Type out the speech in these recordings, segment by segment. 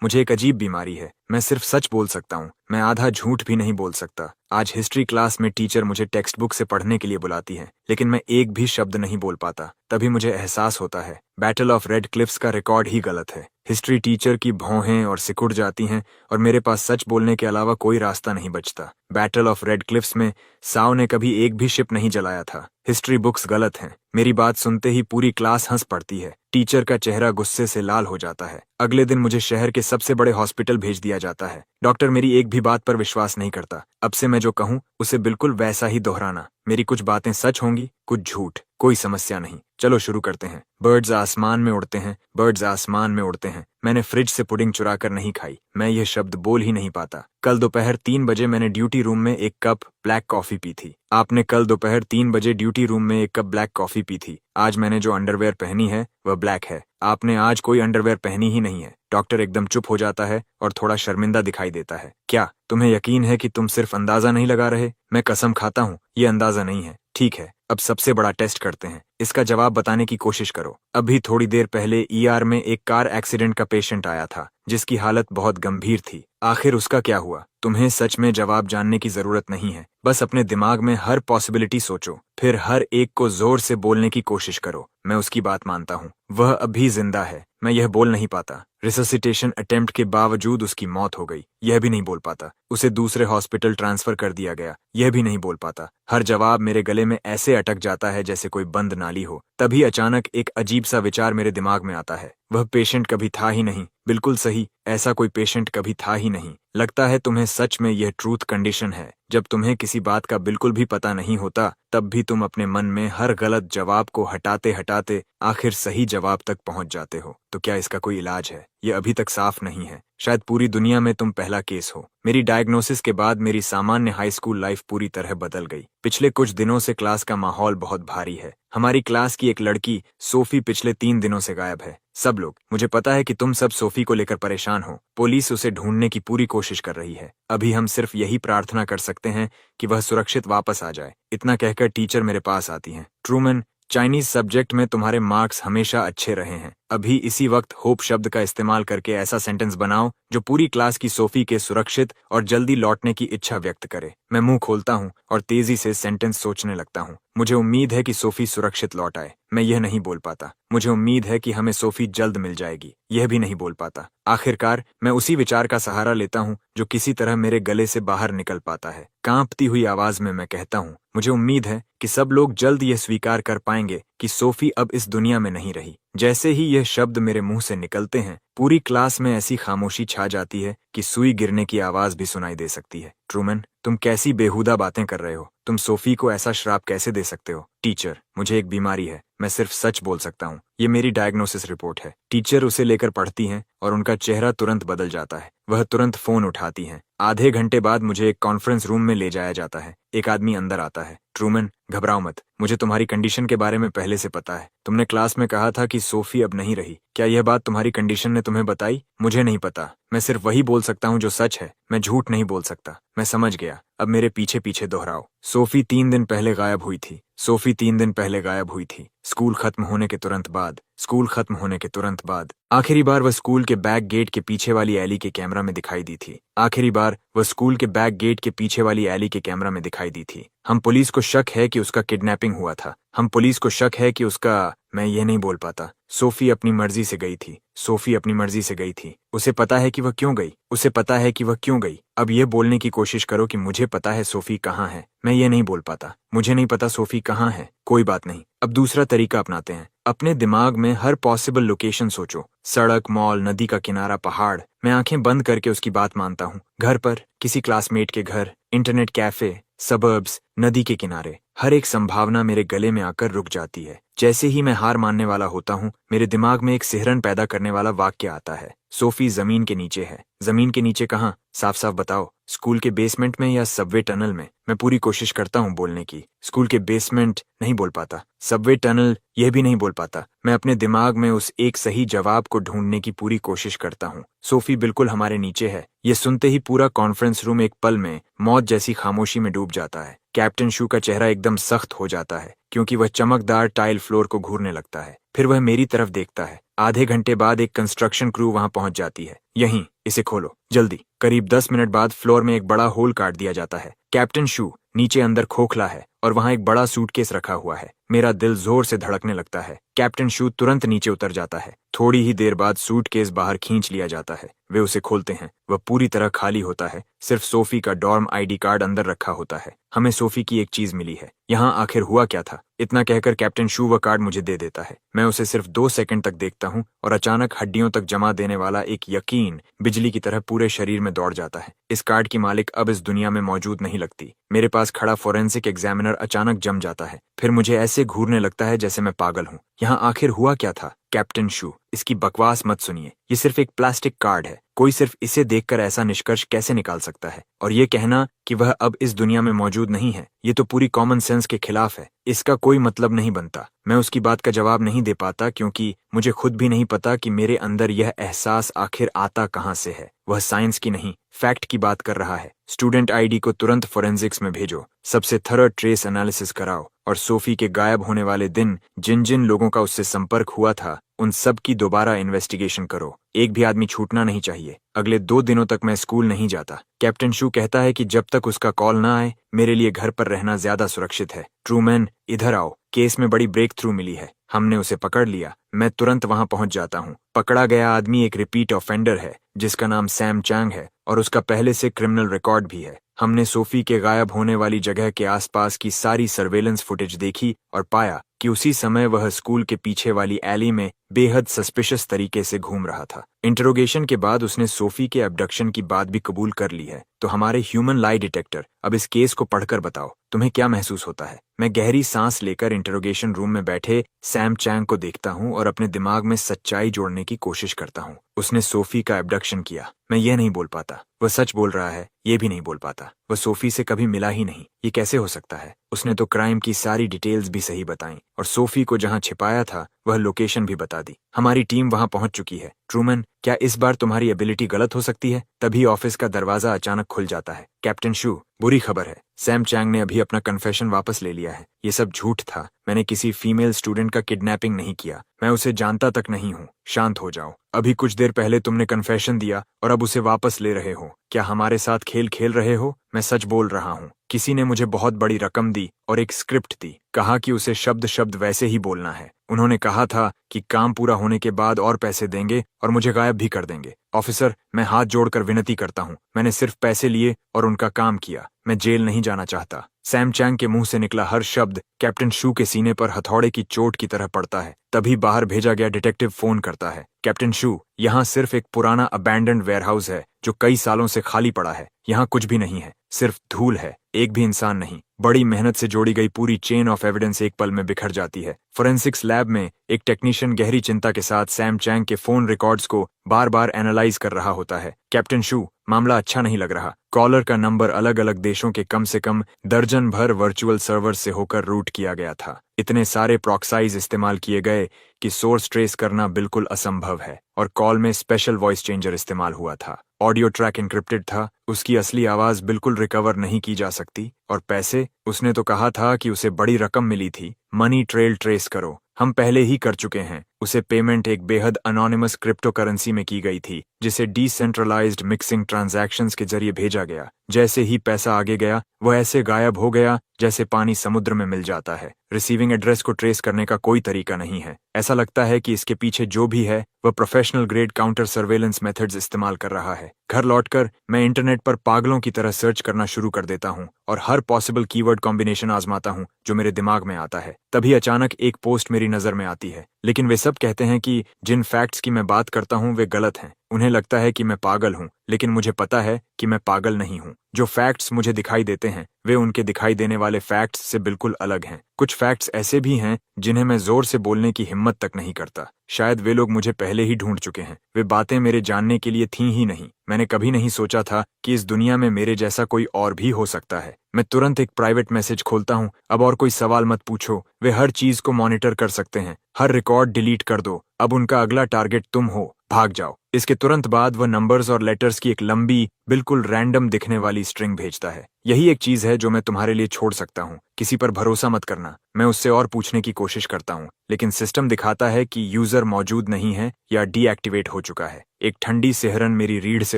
मुझे एक अजीब बीमारी है। मैं सिर्फ सच बोल सकता हूँ, मैं आधा झूठ भी नहीं बोल सकता। आज हिस्ट्री क्लास में टीचर मुझे टेक्स्ट बुक से पढ़ने के लिए बुलाती है, लेकिन मैं एक भी शब्द नहीं बोल पाता। तभी मुझे एहसास होता है, बैटल ऑफ रेड क्लिफ्स का रिकॉर्ड ही गलत है। हिस्ट्री टीचर की भौहें और सिकुड़ जाती हैं और मेरे पास सच बोलने के अलावा कोई रास्ता नहीं बचता। बैटल ऑफ रेड क्लिफ्स में साव ने कभी एक भी शिप नहीं जलाया था। हिस्ट्री बुक्स गलत हैं। मेरी बात सुनते ही पूरी क्लास हंस पड़ती है। टीचर का चेहरा गुस्से से लाल हो जाता है। अगले दिन मुझे शहर के सबसे बड़े हॉस्पिटल भेज दिया जाता है। डॉक्टर मेरी एक भी बात पर विश्वास नहीं करता। अब से मैं जो कहूँ उसे बिल्कुल वैसा ही दोहराना। मेरी कुछ बातें सच होंगी, कुछ झूठ, कोई समस्या नहीं। चलो शुरू करते हैं। बर्ड्स आसमान में उड़ते हैं, बर्ड्स आसमान में उड़ते हैं। मैंने फ्रिज से पुडिंग चुरा कर नहीं खाई। मैं यह शब्द बोल ही नहीं पाता। कल दोपहर 3 बजे मैंने ड्यूटी रूम में एक कप ब्लैक कॉफी पी थी। आपने कल दोपहर 3 बजे ड्यूटी रूम में एक कप ब्लैक कॉफी पी थी। आज मैंने जो अंडरवेयर पहनी है वह ब्लैक है। आपने आज कोई अंडरवेयर पहनी ही नहीं है। डॉक्टर एकदम चुप हो जाता है और थोड़ा शर्मिंदा दिखाई देता है। क्या तुम्हें यकीन है कि तुम सिर्फ अंदाजा नहीं लगा रहे? मैं कसम खाता हूँ, ये अंदाजा नहीं है। ठीक है, अब सबसे बड़ा टेस्ट करते हैं। इसका जवाब बताने की कोशिश करो। अभी थोड़ी देर पहले ईआर में एक कार एक्सीडेंट का पेशेंट आया था, जिसकी हालत बहुत गंभीर थी। आखिर उसका क्या हुआ? तुम्हें सच में जवाब जानने की जरूरत नहीं है। बस अपने दिमाग में हर पॉसिबिलिटी सोचो, फिर हर एक को जोर से बोलने की कोशिश करो। मैं उसकी बात मानता हूँ, वह अभी जिंदा है। मैं यह बोल नहीं पाता। रिससिटेशन अटेम्प्ट के बावजूद उसकी मौत हो गई। यह भी नहीं बोल पाता। उसे दूसरे हॉस्पिटल ट्रांसफर कर दिया गया। यह भी नहीं बोल पाता। हर जवाब मेरे गले में ऐसे अटक जाता है जैसे कोई बंद नाली हो। तभी अचानक एक अजीब सा विचार मेरे दिमाग में आता है। वह पेशेंट कभी था ही नहीं। बिल्कुल सही, ऐसा कोई पेशेंट कभी था ही नहीं। लगता है तुम्हें सच में यह ट्रूथ कंडीशन है। जब तुम्हें किसी बात का बिल्कुल भी पता नहीं होता, तब भी तुम अपने मन में हर गलत जवाब को हटाते हटाते आखिर सही जवाब तक पहुंच जाते हो। तो क्या इसका कोई इलाज है? यह अभी तक साफ नहीं है। शायद पूरी दुनिया में तुम पहला केस हो। मेरी डायग्नोसिस के बाद मेरी सामान्य हाई स्कूल लाइफ पूरी तरह बदल गई। पिछले कुछ दिनों से क्लास का माहौल बहुत भारी है। हमारी क्लास की एक लड़की सोफी पिछले 3 दिनों से गायब है। सब लोग, मुझे पता है कि तुम सब सोफी को लेकर परेशान हो। पुलिस उसे ढूंढने की पूरी कोशिश कर रही है। अभी हम सिर्फ यही प्रार्थना कर सकते हैं कि वह सुरक्षित वापस आ जाए। इतना कहकर टीचर मेरे पास आती हैं। ट्रूमन, चाइनीज सब्जेक्ट में तुम्हारे मार्क्स हमेशा अच्छे रहे हैं। अभी इसी वक्त होप शब्द का इस्तेमाल करके ऐसा सेंटेंस बनाओ जो पूरी क्लास की सोफी के सुरक्षित और जल्दी लौटने की इच्छा व्यक्त करे। मैं मुंह खोलता हूँ और तेजी से सेंटेंस सोचने लगता हूँ। मुझे उम्मीद है कि सोफी सुरक्षित लौट आए। मैं यह नहीं बोल पाता। मुझे उम्मीद है कि हमें सोफी जल्द मिल जाएगी। यह भी नहीं बोल पाता। आखिरकार मैं उसी विचार का सहारा लेता हूँ जो किसी तरह मेरे गले से बाहर निकल पाता है। कांपती हुई आवाज में मैं कहता हूँ, मुझे उम्मीद है कि सब लोग जल्द यह स्वीकार कर पाएंगे कि सोफी अब इस दुनिया में नहीं रही। जैसे ही यह शब्द मेरे मुंह से निकलते हैं, पूरी क्लास में ऐसी खामोशी छा जाती है कि सुई गिरने की आवाज भी सुनाई दे सकती है। ट्रूमन, तुम कैसी बेहुदा बातें कर रहे हो? तुम सोफी को ऐसा श्राप कैसे दे सकते हो? टीचर, मुझे एक बीमारी है। मैं सिर्फ सच बोल सकता हूँ। ये मेरी डायग्नोसिस रिपोर्ट है। टीचर उसे लेकर पढ़ती हैं और उनका चेहरा तुरंत बदल जाता है। वह तुरंत फोन उठाती हैं। आधे घंटे बाद मुझे एक कॉन्फ्रेंस रूम में ले जाया जाता है। एक आदमी अंदर आता है। ट्रूमन, घबराओ मत। मुझे तुम्हारी कंडीशन के बारे में पहले से पता है। तुमने क्लास में कहा था कि सोफी अब नहीं रही। क्या यह बात तुम्हारी कंडीशन ने तुम्हें बताई? मुझे नहीं पता। मैं सिर्फ वही बोल सकता हूँ जो सच है। मैं झूठ नहीं बोल सकता। मैं समझ गया। अब मेरे पीछे पीछे दोहराओ। सोफी 3 दिन पहले गायब हुई थी। सोफी 3 दिन पहले गायब हुई थी। स्कूल खत्म होने के तुरंत बाद। स्कूल खत्म होने के तुरंत बाद। आखिरी बार वह स्कूल के बैक गेट के पीछे वाली एली के कैमरा में दिखाई दी थी। आखिरी बार वह स्कूल के बैक गेट के पीछे वाली एली के कैमरा में दिखाई दी थी। हम पुलिस को शक है कि उसका किडनैपिंग हुआ था। हम पुलिस को शक है कि उसका, मैं ये नहीं बोल पाता। सोफी अपनी मर्जी से गई थी। सोफी अपनी मर्जी से गई थी। उसे पता है कि वह क्यों गई। उसे पता है कि वह क्यों गई। अब यह बोलने की कोशिश करो कि मुझे पता है सोफी कहाँ है। मैं ये नहीं बोल पाता। मुझे नहीं पता सोफी कहाँ है। कोई बात नहीं। अब दूसरा तरीका अपनाते हैं। अपने दिमाग में हर पॉसिबल लोकेशन सोचो। सड़क, मॉल, नदी का किनारा, पहाड़। मैं आंखें बंद करके उसकी बात मानता हूँ। घर पर, किसी क्लासमेट के घर, इंटरनेट कैफे, सबर्ब्स, नदी के किनारे। हर एक संभावना मेरे गले में आकर रुक जाती है। जैसे ही मैं हार मानने वाला होता हूँ, मेरे दिमाग में एक सिहरन पैदा करने वाला वाक्य आता है। सोफी जमीन के नीचे है। जमीन के नीचे कहाँ? साफ साफ बताओ। स्कूल के बेसमेंट में या सबवे टनल में? मैं पूरी कोशिश करता हूँ बोलने की। स्कूल के बेसमेंट, नहीं बोल पाता। सबवे टनल, यह भी नहीं बोल पाता। मैं अपने दिमाग में उस एक सही जवाब को ढूंढने की पूरी कोशिश करता हूँ। सोफी बिल्कुल हमारे नीचे है। ये सुनते ही पूरा कॉन्फ्रेंस रूम एक पल में मौत जैसी खामोशी में डूब जाता है। कैप्टन शू का चेहरा एकदम सख्त हो जाता है क्योंकि वह चमकदार टाइल फ्लोर को घूरने लगता है। फिर वह मेरी तरफ देखता है। आधे घंटे बाद एक कंस्ट्रक्शन क्रू वहां पहुंच जाती है। यहीं, इसे खोलो जल्दी। करीब 10 मिनट बाद फ्लोर में एक बड़ा होल काट दिया जाता है। कैप्टन शू नीचे अंदर खोखला है और वहां एक बड़ा सूटकेस रखा हुआ है। मेरा दिल जोर से धड़कने लगता है। कैप्टन शू तुरंत नीचे उतर जाता है। थोड़ी ही देर बाद सूटकेस बाहर खींच लिया जाता है। वे उसे खोलते हैं। वह पूरी तरह खाली होता है। सिर्फ सोफी का डॉर्म आईडी कार्ड अंदर रखा होता है। हमें सोफी की एक चीज मिली है। यहाँ आखिर हुआ क्या था? इतना कहकर कैप्टन शू वह कार्ड मुझे दे देता है। मैं उसे सिर्फ 2 सेकंड तक देखता हूँ और अचानक हड्डियों तक जमा देने वाला एक यकीन बिजली की तरह पूरे शरीर में दौड़ जाता है। इस कार्ड की मालिक अब इस दुनिया में मौजूद नहीं लगती। मेरे पास खड़ा फोरेंसिक एग्जामिनर अचानक जम जाता है। फिर मुझे ऐसे घूरने लगता है जैसे मैं पागल हूँ। यहाँ आखिर हुआ क्या था? कैप्टन शू, इसकी बकवास मत सुनिए। ये सिर्फ एक प्लास्टिक कार्ड है। कोई सिर्फ इसे देखकर ऐसा निष्कर्ष कैसे निकाल सकता है? और ये कहना कि वह अब इस दुनिया में मौजूद नहीं है, ये तो पूरी कॉमन सेंस के खिलाफ है। इसका कोई मतलब नहीं बनता। मैं उसकी बात का जवाब नहीं दे पाता क्योंकि मुझे खुद भी नहीं पता कि मेरे अंदर यह एहसास आखिर आता कहाँ से है। वह साइंस की नहीं, फैक्ट की बात कर रहा है। स्टूडेंट आईडी को तुरंत फोरेंसिक्स में भेजो, सबसे थरो ट्रेस एनालिसिस कराओ और सोफी के गायब होने वाले दिन जिन जिन लोगों का उससे संपर्क हुआ था उन सब की दोबारा इन्वेस्टिगेशन करो। एक भी आदमी छूटना नहीं चाहिए। अगले 2 दिनों तक मैं स्कूल नहीं जाता। कैप्टन शू कहता है कि जब तक उसका कॉल ना आए मेरे लिए घर पर रहना ज्यादा सुरक्षित है। ट्रूमैन, इधर आओ, केस में बड़ी ब्रेक थ्रू मिली है। हमने उसे पकड़ लिया। मैं तुरंत वहां पहुंच जाता हूं। पकड़ा गया आदमी एक रिपीट ऑफेंडर है जिसका नाम सैम चैंग है और उसका पहले से क्रिमिनल रिकॉर्ड भी है। हमने सोफी के गायब होने वाली जगह के आसपास की सारी सर्वेलेंस फुटेज देखी और पाया कि उसी समय वह स्कूल के पीछे वाली एली में बेहद सस्पिशियस तरीके से घूम रहा था। इंटरोगेशन के बाद उसने सोफी के एब्डक्शन की बात भी कबूल कर ली है। तो हमारे ह्यूमन लाई डिटेक्टर, अब इस केस को पढ़कर बताओ, तुम्हें क्या महसूस होता है? मैं गहरी सांस लेकर इंटरोगेशन रूम में बैठे सैम चैंग को देखता हूँ और अपने दिमाग में सच्चाई जोड़ने की कोशिश करता हूँ। उसने सोफी का एब्डक्शन किया। मैं यह नहीं बोल पाता। वह सच बोल रहा है, ये भी नहीं बोल पाता। वह सोफी से कभी मिला ही नहीं। ये कैसे हो सकता है? उसने तो क्राइम की सारी डिटेल्स भी सही बताई और सोफी को जहां छिपाया था वह लोकेशन भी बता दी। हमारी टीम वहां पहुंच चुकी है। ट्रूमैन, क्या इस बार तुम्हारी एबिलिटी गलत हो सकती है? तभी ऑफिस का दरवाजा अचानक खुल जाता है। कैप्टन शू, बुरी खबर है। सैम चैंग ने अभी अपना कन्फेशन वापस ले लिया है। ये सब झूठ था। मैंने किसी फीमेल स्टूडेंट का किडनैपिंग नहीं किया। मैं उसे जानता तक नहीं हूँ। शांत हो जाओ। अभी कुछ देर पहले तुमने कन्फेशन दिया और अब उसे वापस ले रहे हो। क्या हमारे साथ खेल खेल रहे हो? मैं सच बोल रहा हूँ। किसी ने मुझे बहुत बड़ी रकम दी और एक स्क्रिप्ट दी। कहा कि उसे शब्द शब्द वैसे ही बोलना है। उन्होंने कहा था कि काम पूरा होने के बाद और पैसे देंगे और मुझे गायब भी कर देंगे। ऑफिसर, मैं हाथ जोड़कर विनती करता हूँ। मैंने सिर्फ पैसे लिए और उनका काम किया। मैं जेल नहीं जाना चाहता। सैम चैंग के मुंह से निकला हर शब्द कैप्टन शू के सीने पर हथौड़े की चोट की तरह पड़ता है। तभी बाहर भेजा गया डिटेक्टिव फोन करता है। कैप्टन शू, यहाँ सिर्फ एक पुराना अबैंडन्ड वेयरहाउस है जो कई सालों से खाली पड़ा है। यहाँ कुछ भी नहीं है, सिर्फ धूल है, एक भी इंसान नहीं। बड़ी मेहनत से जोड़ी गई पूरी चेन ऑफ एविडेंस एक पल में बिखर जाती है। फोरेंसिक्स लैब में एक टेक्नीशियन गहरी चिंता के साथ सैम चैंग के फोन रिकॉर्ड्स को बार बार एनालाइज कर रहा होता है। कैप्टन शू, मामला अच्छा नहीं लग रहा। कॉलर का नंबर अलग अलग देशों के कम से कम दर्जन भर वर्चुअल सर्वर से होकर रूट किया गया था। इतने सारे प्रॉक्साइज इस्तेमाल किए गए कि सोर्स ट्रेस करना बिल्कुल असंभव है और कॉल में स्पेशल वॉइस चेंजर इस्तेमाल हुआ था। ऑडियो ट्रैक एन्क्रिप्टेड था। उसकी असली आवाज बिल्कुल रिकवर नहीं की जा सकती। और पैसे, उसने तो कहा था कि उसे बड़ी रकम मिली थी। मनी ट्रेल ट्रेस करो, हम पहले ही कर चुके हैं। उसे पेमेंट एक बेहद अनोनिमस क्रिप्टो करेंसी में की गई थी जिसे डिसेंट्रलाइज्ड मिक्सिंग ट्रांजैक्शंस के जरिए भेजा गया। जैसे ही पैसा आगे गया वह ऐसे गायब हो गया जैसे पानी समुद्र में मिल जाता है। रिसीविंग एड्रेस को ट्रेस करने का कोई तरीका नहीं है। ऐसा लगता है कि इसके पीछे जो भी है वह professional grade counter surveillance methods इस्तेमाल कर रहा है। घर लौटकर मैं इंटरनेट पर पागलों की तरह सर्च करना शुरू कर देता हूँ और हर पॉसिबल कीवर्ड कॉम्बिनेशन आजमाता हूँ जो मेरे दिमाग में आता है। तभी अचानक एक पोस्ट मेरी नजर में आती है। लेकिन वे सब कहते हैं कि जिन फैक्ट्स की मैं बात करता हूँ वे गलत हैं। उन्हें लगता है कि मैं पागल हूँ, लेकिन मुझे पता है कि मैं पागल नहीं हूँ। जो फैक्ट्स मुझे दिखाई देते हैं वे उनके दिखाई देने वाले फैक्ट्स से बिल्कुल अलग हैं। कुछ फैक्ट्स ऐसे भी हैं जिन्हें मैं जोर से बोलने की हिम्मत तक नहीं करता। शायद वे लोग मुझे पहले ही ढूंढ चुके हैं। वे बातें मेरे जानने के लिए थीं ही नहीं। मैंने कभी नहीं सोचा था कि इस दुनिया में मेरे जैसा कोई और भी हो सकता है। मैं तुरंत एक प्राइवेट मैसेज खोलता हूँ। अब और कोई सवाल मत पूछो। वे हर चीज को मॉनिटर कर सकते हैं। हर रिकॉर्ड डिलीट कर दो। अब उनका अगला टारगेट तुम हो। भाग जाओ। इसके तुरंत बाद वह नंबर्स और लेटर्स की एक लंबी, बिल्कुल रैंडम दिखने वाली स्ट्रिंग भेजता है। यही एक चीज है जो मैं तुम्हारे लिए छोड़ सकता हूँ। किसी पर भरोसा मत करना। मैं उससे और पूछने की कोशिश करता हूँ, लेकिन सिस्टम दिखाता है कि यूजर मौजूद नहीं है या डीएक्टिवेट हो चुका है। एक ठंडी सिहरन मेरी रीढ़ से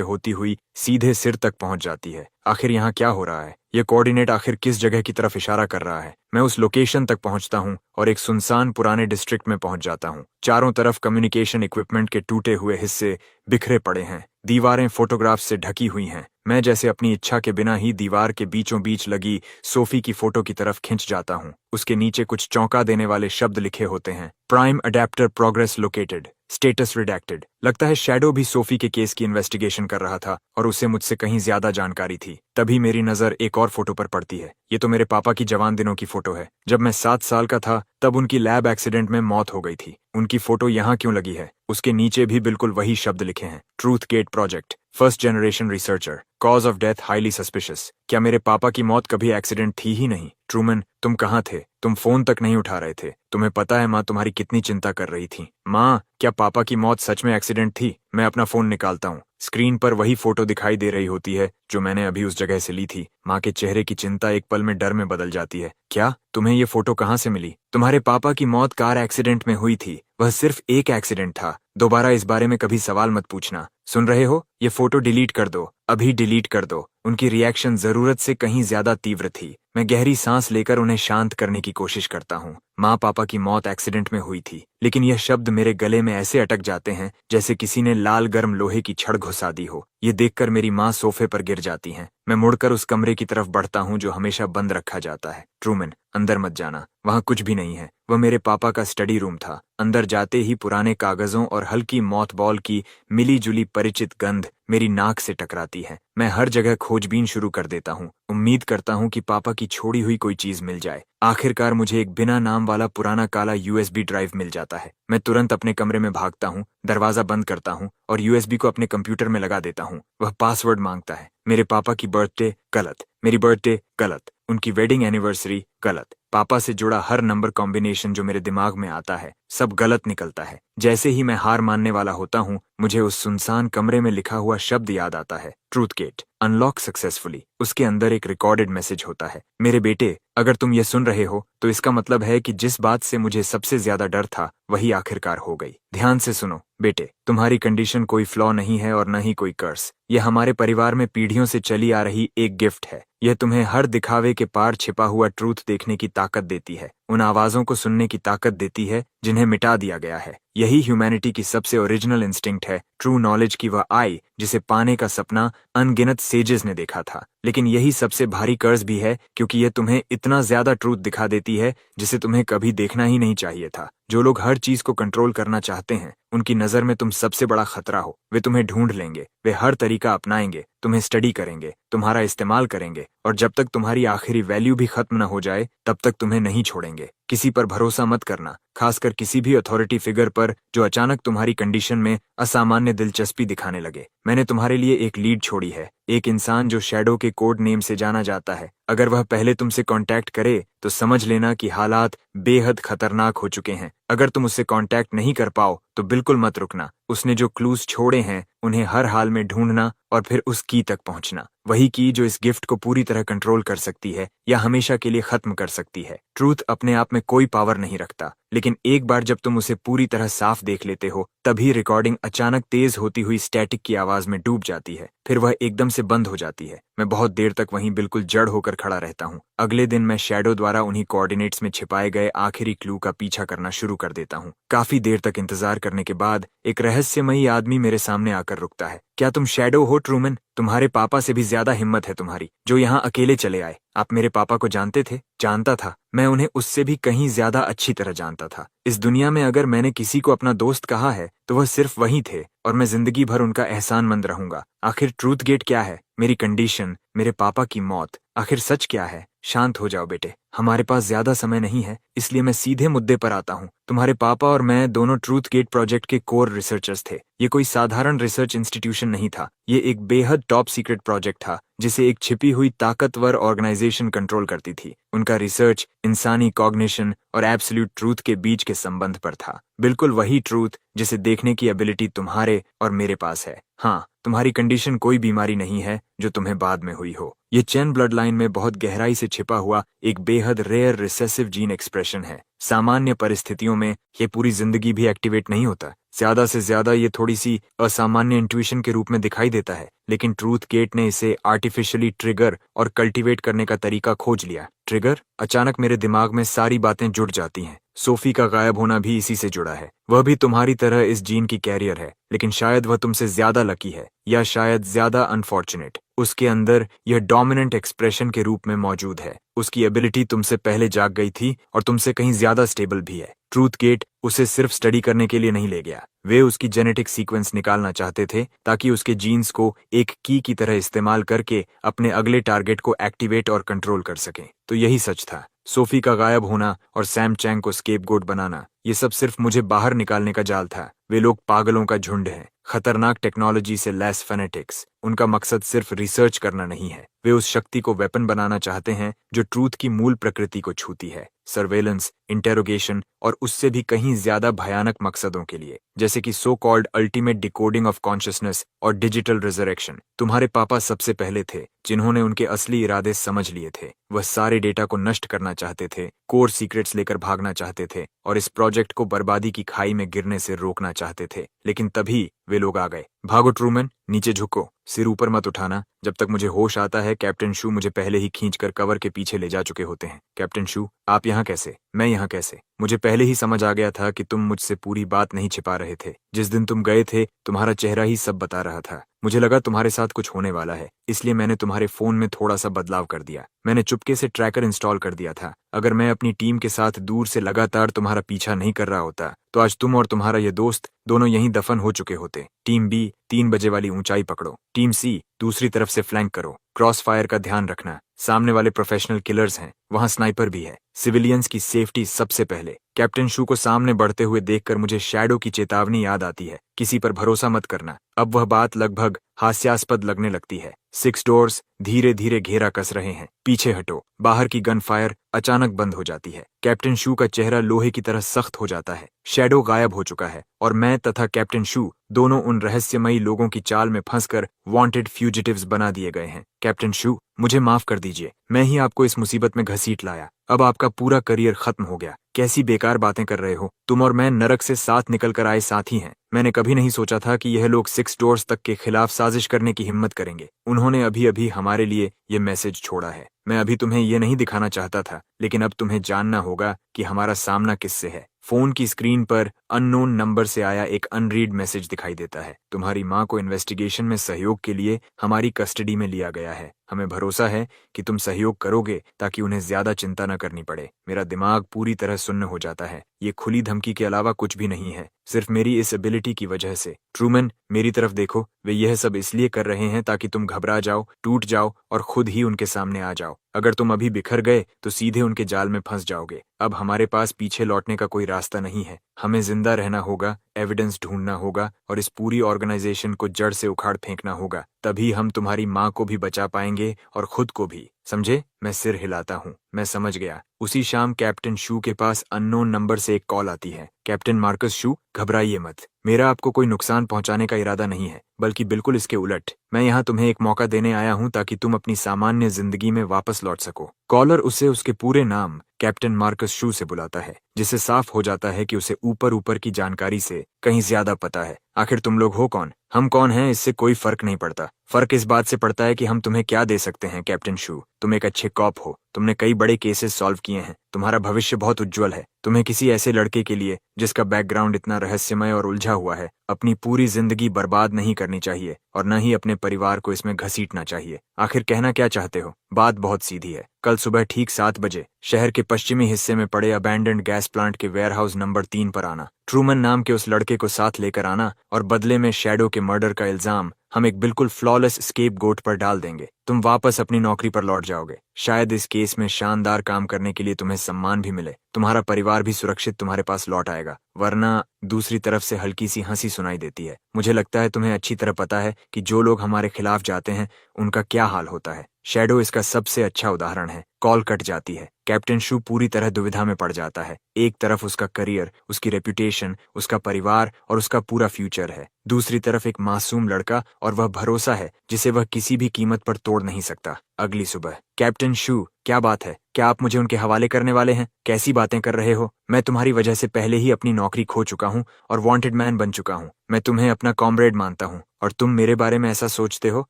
होती हुई सीधे सिर तक पहुंच जाती है। आखिर यहाँ क्या हो रहा है? ये कोऑर्डिनेट आखिर किस जगह की तरफ इशारा कर रहा है? मैं उस लोकेशन तक पहुंचता हूं और एक सुनसान पुराने डिस्ट्रिक्ट में पहुंच जाता हूं। चारों तरफ कम्युनिकेशन इक्विपमेंट के टूटे हुए हिस्से बिखरे पड़े हैं। दीवारें फोटोग्राफ से ढकी हुई हैं। मैं जैसे अपनी इच्छा के बिना ही दीवार के बीचों बीच लगी सोफी की फोटो की तरफ खिंच जाता हूं। उसके नीचे कुछ चौंका देने वाले शब्द लिखे होते हैं। Prime adapter progress located, status redacted. लगता है शैडो भी सोफी के केस की इन्वेस्टिगेशन कर रहा था और उसे मुझसे कहीं ज्यादा जानकारी थी। तभी मेरी नजर एक और फोटो पर पड़ती है। ये तो मेरे पापा की जवान दिनों की फोटो है। जब मैं 7 साल का था तब उनकी लैब एक्सीडेंट में मौत हो गई थी। उनकी फोटो यहाँ क्यों लगी है? उसके नीचे भी बिल्कुल वही शब्द लिखे हैं। Truth gate project, first generation researcher, cause of death highly suspicious. क्या मेरे पापा की मौत कभी एक्सीडेंट थी ही नहीं? ट्रूमन, तुम कहाँ थे? तुम फोन तक नहीं उठा रहे थे। तुम्हें पता है माँ तुम्हारी कितनी चिंता कर रही थी। माँ, क्या पापा की मौत सच में एक्सीडेंट थी? मैं अपना फोन निकालता हूँ। स्क्रीन पर वही फोटो दिखाई दे रही होती है जो मैंने अभी उस जगह से ली थी। माँ के चेहरे की चिंता एक पल में डर में बदल जाती है। क्या? तुम्हें ये फोटो कहाँ से मिली? तुम्हारे पापा की मौत कार एक्सीडेंट में हुई थी। वह सिर्फ एक एक्सीडेंट था। दोबारा इस बारे में कभी सवाल मत पूछना। सुन रहे हो? ये फोटो डिलीट कर दो, अभी डिलीट कर दो। उनकी रिएक्शन जरूरत से कहीं ज्यादा तीव्र थी। मैं गहरी सांस लेकर उन्हें शांत करने की कोशिश करता हूँ। माँ पापा की मौत एक्सीडेंट में हुई थी, लेकिन यह शब्द मेरे गले में ऐसे अटक जाते हैं जैसे किसी ने लाल गर्म लोहे की छड़ घुसा दी हो। ये देखकर मेरी माँ सोफे पर गिर जाती हैं। मैं मुड़कर उस कमरे की तरफ बढ़ता हूँ जो हमेशा बंद रखा जाता है। ट्रूमन, अंदर मत जाना, वहाँ कुछ भी नहीं है। वह मेरे पापा का स्टडी रूम था। अंदर जाते ही पुराने कागजों और हल्की मौथबॉल की मिली जुली परिचित गंध मेरी नाक से टकराती है। मैं हर जगह खोजबीन शुरू कर देता हूँ। उम्मीद करता हूँ कि पापा की छोड़ी हुई कोई चीज मिल जाए। आखिरकार मुझे एक बिना नाम वाला पुराना काला यूएसबी ड्राइव मिल जाता है। मैं तुरंत अपने कमरे में भागता हूँ, दरवाजा बंद करता हूँ और यूएसबी को अपने कंप्यूटर में लगा देता हूँ। वह पासवर्ड मांगता है। मेरे पापा की बर्थडे गलत, मेरी बर्थडे गलत, उनकी वेडिंग एनिवर्सरी गलत। पापा से जुड़ा हर नंबर कॉम्बिनेशन जो मेरे दिमाग में आता है सब गलत निकलता है। जैसे ही मैं हार मानने वाला होता हूँ, मुझे उस सुनसान कमरे में लिखा हुआ शब्द याद आता है। Truth gate unlock successfully. उसके अंदर एक रिकॉर्डेड मैसेज होता है। मेरे बेटे, अगर तुम ये सुन रहे हो तो इसका मतलब है कि जिस बात से मुझे सबसे ज्यादा डर था वही आखिरकार हो गई। ध्यान से सुनो बेटे, तुम्हारी कंडीशन कोई फ्लॉ नहीं है और न ही कोई कर्स। यह हमारे परिवार में पीढ़ियों से चली आ रही एक गिफ्ट है। यह तुम्हें हर दिखावे के पार छिपा हुआ ट्रूथ देखने की ताकत देती है, उन आवाजों को सुनने की ताकत देती है जिन्हें मिटा दिया गया है। यही ह्यूमैनिटी की सबसे ओरिजिनल इंस्टिंक्ट है। ट्रू नॉलेज की वह आई जिसे पाने का सपना अनगिनत सेजेस ने देखा था। लेकिन यही सबसे भारी कर्ज भी है, क्योंकि यह तुम्हें इतना ज्यादा ट्रूथ दिखा देती है जिसे तुम्हें कभी देखना ही नहीं चाहिए था। जो लोग हर चीज को कंट्रोल करना चाहते हैं, उनकी नजर में तुम सबसे बड़ा खतरा हो। वे तुम्हें ढूंढ लेंगे, वे हर तरीका अपनाएंगे, तुम्हें स्टडी करेंगे, तुम्हारा इस्तेमाल करेंगे, और जब तक तुम्हारी आखिरी वैल्यू भी खत्म न हो जाए तब तक तुम्हें नहीं छोड़ेंगे। किसी पर भरोसा मत करना, खासकर किसी भी अथॉरिटी फिगर पर जो अचानक तुम्हारी कंडीशन में असामान्य दिलचस्पी दिखाने लगे। मैंने तुम्हारे लिए एक लीड छोड़ी है, एक इंसान जो शैडो के कोड नेम से जाना जाता है। अगर वह पहले तुमसे कांटेक्ट करे तो समझ लेना कि हालात बेहद खतरनाक हो चुके हैं। अगर तुम उससे कांटेक्ट नहीं कर पाओ तो बिल्कुल मत रुकना। उसने जो क्लूज छोड़े हैं उन्हें हर हाल में ढूंढना और फिर उस की तक पहुंचना। वही की जो इस गिफ्ट को पूरी तरह कंट्रोल कर सकती है या हमेशा के लिए खत्म कर सकती है। ट्रूथ अपने आप में कोई पावर नहीं रखता, लेकिन एक बार जब तुम उसे पूरी तरह साफ देख लेते हो तभी रिकॉर्डिंग अचानक तेज होती हुई स्टैटिक की आवाज में डूब जाती है। फिर वह एकदम से बंद हो जाती है। मैं बहुत देर तक वहीं बिल्कुल जड़ होकर खड़ा रहता हूँ। अगले दिन मैं शैडो द्वारा उन्हीं कोऑर्डिनेट्स में छिपाए गए आखिरी क्लू का पीछा करना शुरू कर देता हूँ। काफी देर तक इंतजार करने के बाद एक रहस्यमयी आदमी मेरे सामने आकर रुकता है। क्या तुम शैडो हो ट्रूमन? तुम्हारे पापा से भी ज्यादा हिम्मत है तुम्हारी, जो यहाँ अकेले चले आए। आप मेरे पापा को जानते थे? जानता था। मैं उन्हें उससे भी कहीं ज्यादा अच्छी तरह जानता था। इस दुनिया में अगर मैंने किसी को अपना दोस्त कहा है तो वह सिर्फ वही थे, और मैं जिंदगी भर उनका एहसानमंद रहूंगा। आखिर ट्रूथ गेट क्या है? मेरी कंडीशन, मेरे पापा की मौत, आखिर सच क्या है? शांत हो जाओ बेटे, हमारे पास ज्यादा समय नहीं है, इसलिए मैं सीधे मुद्दे पर आता हूँ। तुम्हारे पापा और मैं दोनों ट्रूथ गेट प्रोजेक्ट के कोर रिसर्चर्स थे। ये कोई साधारण रिसर्च इंस्टीट्यूशन नहीं था, ये एक बेहद टॉप सीक्रेट प्रोजेक्ट था जिसे एक छिपी हुई ताकतवर ऑर्गेनाइजेशन कंट्रोल करती थी। उनका रिसर्च इंसानी कॉग्निशन और एब्सोल्यूट ट्रूथ के बीच के संबंध पर था। बिल्कुल वही ट्रूथ जिसे देखने की एबिलिटी तुम्हारे और मेरे पास है। हाँ, तुम्हारी कंडीशन कोई बीमारी नहीं है जो तुम्हें बाद में हुई हो। ये चेन ब्लड लाइन में बहुत गहराई से छिपा हुआ एक बेहद रेयर रिसेसिव जीन एक्सप्रेशन है। सामान्य परिस्थितियों में ये पूरी जिंदगी भी एक्टिवेट नहीं होता। ज्यादा से ज्यादा ये थोड़ी सी असामान्य इंट्यूशन के रूप में दिखाई देता है, लेकिन ट्रूथ गेट ने इसे आर्टिफिशियली ट्रिगर और कल्टीवेट करने का तरीका खोज लिया। ट्रिगर? अचानक मेरे दिमाग में सारी बातें जुड़ जाती हैं। सोफी का गायब होना भी इसी से जुड़ा है। वह भी तुम्हारी तरह इस जीन की कैरियर है, लेकिन शायद वह तुमसे ज्यादा लकी है, या शायद ज्यादा अनफॉर्चुनेट। उसके अंदर यह डोमिनेंट एक्सप्रेशन के रूप में मौजूद है। उसकी एबिलिटी तुमसे पहले जाग गई थी और तुमसे कहीं ज्यादा स्टेबल भी है। ट्रूथ गेट उसे सिर्फ स्टडी करने के लिए नहीं ले गया। वे उसकी जेनेटिक सीक्वेंस निकालना चाहते थे ताकि उसके जीन्स को एक की तरह इस्तेमाल करके अपने अगले टारगेट को एक्टिवेट और कंट्रोल कर सकें। तो यही सच था। सोफी का गायब होना और सैम चैंग को स्केपगोट बनाना, ये सब सिर्फ मुझे बाहर निकालने का जाल था। वे लोग पागलों का झुंड हैं, खतरनाक टेक्नोलॉजी से लैस फेनेटिक्स। उनका मकसद सिर्फ रिसर्च करना नहीं है, वे उस शक्ति को वेपन बनाना चाहते हैं जो ट्रूथ की मूल प्रकृति को छूती है। सर्वेलेंस, इंटेरोगेशन और उससे भी कहीं ज्यादा भयानक मकसदों के लिए, जैसे कि so called ultimate decoding of consciousness और डिजिटल रिजरेक्शन। तुम्हारे पापा सबसे पहले थे जिन्होंने उनके असली इरादे समझ लिए थे। वह सारे डेटा को नष्ट करना चाहते थे, कोर सीक्रेट्स लेकर भागना चाहते थे और इस प्रोजेक्ट को बर्बादी की खाई में गिरने से रोकना चाहते थे। लेकिन तभी वे लोग आ गए। भागो ट्रूमैन, नीचे झुको, सिर ऊपर मत उठाना। जब तक मुझे होश आता है, कैप्टन शू मुझे पहले ही खींचकर कवर के पीछे ले जा चुके होते हैं। कैप्टन शू, आप यहाँ कैसे? मैं यहाँ कैसे? मुझे पहले ही समझ आ गया था कि तुम मुझसे पूरी बात नहीं छिपा रहे थे। जिस दिन तुम गए थे, तुम्हारा चेहरा ही सब बता रहा था। मुझे लगा तुम्हारे साथ कुछ होने वाला है, इसलिए मैंने तुम्हारे फोन में थोड़ा सा बदलाव कर दिया। मैंने चुपके से ट्रैकर इंस्टॉल कर दिया था। अगर मैं अपनी टीम के साथ दूर से लगातार तुम्हारा पीछा नहीं कर रहा होता, तो आज तुम और तुम्हारा ये दोस्त दोनों यहीं दफन हो चुके होते। टीम बी 3 बजे वाली ऊंचाई पकड़ो, टीम सी दूसरी तरफ से फ्लैंक करो। क्रॉस फायर का ध्यान रखना, सामने वाले प्रोफेशनल किलर्स हैं, वहां स्नाइपर भी है। सिविलियंस की सेफ्टी सबसे पहले। कैप्टन शू को सामने बढ़ते हुए देखकर मुझे शैडो की चेतावनी याद आती है, किसी पर भरोसा मत करना। अब वह बात लगभग हास्यास्पद लगने लगती है। 6 डोर्स धीरे धीरे घेरा कस रहे हैं, पीछे हटो। बाहर की गन फायर अचानक बंद हो जाती है। कैप्टन शू का चेहरा लोहे की तरह सख्त हो जाता है। शैडो गायब हो चुका है और मैं तथा कैप्टन शू दोनों उन रहस्यमयी लोगों की चाल में फंसकर वांटेड फ्यूजिटिव्स बना दिए गए हैं। कैप्टन शू, मुझे माफ कर दीजिए, मैं ही आपको इस मुसीबत में घसीट लाया। अब आपका पूरा करियर खत्म हो गया। कैसी बेकार बातें कर रहे हो? तुम और मैं नरक से साथ निकल कर आए साथी हैं। मैंने कभी नहीं सोचा था कि यह लोग 6 डोर्स तक के खिलाफ साजिश करने की हिम्मत करेंगे। उन्होंने अभी अभी हमारे लिए ये मैसेज छोड़ा है। मैं अभी तुम्हें ये नहीं दिखाना चाहता था, लेकिन अब तुम्हें जानना होगा कि हमारा सामना किससे है। फोन की स्क्रीन पर अननोन नंबर से आया एक अनरीड मैसेज दिखाई देता है। तुम्हारी माँ को इन्वेस्टिगेशन में सहयोग के लिए हमारी कस्टडी में लिया गया है। हमें भरोसा है कि तुम सहयोग करोगे ताकि उन्हें ज्यादा चिंता न करनी पड़े। मेरा दिमाग पूरी तरह सुन्न हो जाता है। ये खुली धमकी के अलावा कुछ भी नहीं है, सिर्फ मेरी इस एबिलिटी की वजह से। ट्रूमैन, मेरी तरफ देखो, वे यह सब इसलिए कर रहे हैं ताकि तुम घबरा जाओ, टूट जाओ और खुद ही उनके सामने आ जाओ। अगर तुम अभी बिखर गए तो सीधे उनके जाल में फंस जाओगे। अब हमारे पास पीछे लौटने का कोई रास्ता नहीं है। हमें जिंदा रहना होगा, एविडेंस ढूंढना होगा और इस पूरी ऑर्गेनाइजेशन को जड़ से उखाड़ फेंकना होगा। तभी हम तुम्हारी माँ को भी बचा पाएंगे और खुद को भी। समझे? मैं सिर हिलाता हूँ। मैं समझ गया। उसी शाम कैप्टन शू के पास अननोन नंबर से एक कॉल आती है। कैप्टन मार्कस शू, घबराइए मत। मेरा आपको कोई नुकसान पहुंचाने का इरादा नहीं है, बल्कि बिल्कुल इसके उलट। मैं यहाँ तुम्हें एक मौका देने आया हूँ ताकि तुम अपनी सामान्य जिंदगी में वापस लौट सको। कॉलर उसे उसके पूरे नाम कैप्टन मार्कस शू से बुलाता है, जिससे साफ हो जाता है कि उसे ऊपर ऊपर की जानकारी से कहीं ज्यादा पता है। आखिर तुम लोग हो कौन? हम कौन हैं, इससे कोई फर्क नहीं पड़ता। फर्क इस बात से पड़ता है कि हम तुम्हें क्या दे सकते हैं। कैप्टन शू, तुम एक अच्छे कॉप हो। तुमने कई बड़े केसेस सॉल्व किए हैं। तुम्हारा भविष्य बहुत उज्जवल है। तुम्हें किसी ऐसे लड़के के लिए जिसका बैकग्राउंड इतना रहस्यमय और उलझा हुआ है, अपनी पूरी जिंदगी बर्बाद नहीं करनी चाहिए और न ही अपने परिवार को इसमें घसीटना चाहिए। आखिर कहना क्या चाहते हो? बात बहुत सीधी है। कल सुबह ठीक 7 बजे शहर के पश्चिमी हिस्से में पड़े अबैंडन्ड गैस प्लांट के वेयरहाउस नंबर 3 पर आना। ट्रूमन नाम के उस लड़के को साथ लेकर आना और बदले में शैडो के मर्डर का इल्जाम हम एक बिल्कुल फ्लॉलेस स्केप गोट पर डाल देंगे। तुम वापस अपनी नौकरी पर लौट जाओगे। शायद इस केस में शानदार काम करने के लिए तुम्हें सम्मान भी मिले। तुम्हारा परिवार भी सुरक्षित तुम्हारे पास लौट आएगा। वरना दूसरी तरफ से हल्की सी हंसी सुनाई देती है। मुझे लगता है तुम्हें अच्छी तरह पता है कि जो लोग हमारे खिलाफ जाते हैं उनका क्या हाल होता है। शैडो इसका सबसे अच्छा उदाहरण है। कॉल कट जाती है। कैप्टन शू पूरी तरह दुविधा में पड़ जाता है। एक तरफ उसका करियर, उसकी रेपुटेशन, उसका परिवार और उसका पूरा फ्यूचर है। दूसरी तरफ एक मासूम लड़का और वह भरोसा है जिसे वह किसी भी कीमत पर तोड़ नहीं सकता। अगली सुबह, कैप्टन शू, क्या बात है? क्या आप मुझे उनके हवाले करने वाले हैं? कैसी बातें कर रहे हो? मैं तुम्हारी वजह से पहले ही अपनी नौकरी खो चुका हूँ और वांटेड मैन बन चुका हूँ। मैं तुम्हें अपना कॉमरेड मानता हूँ और तुम मेरे बारे में ऐसा सोचते हो?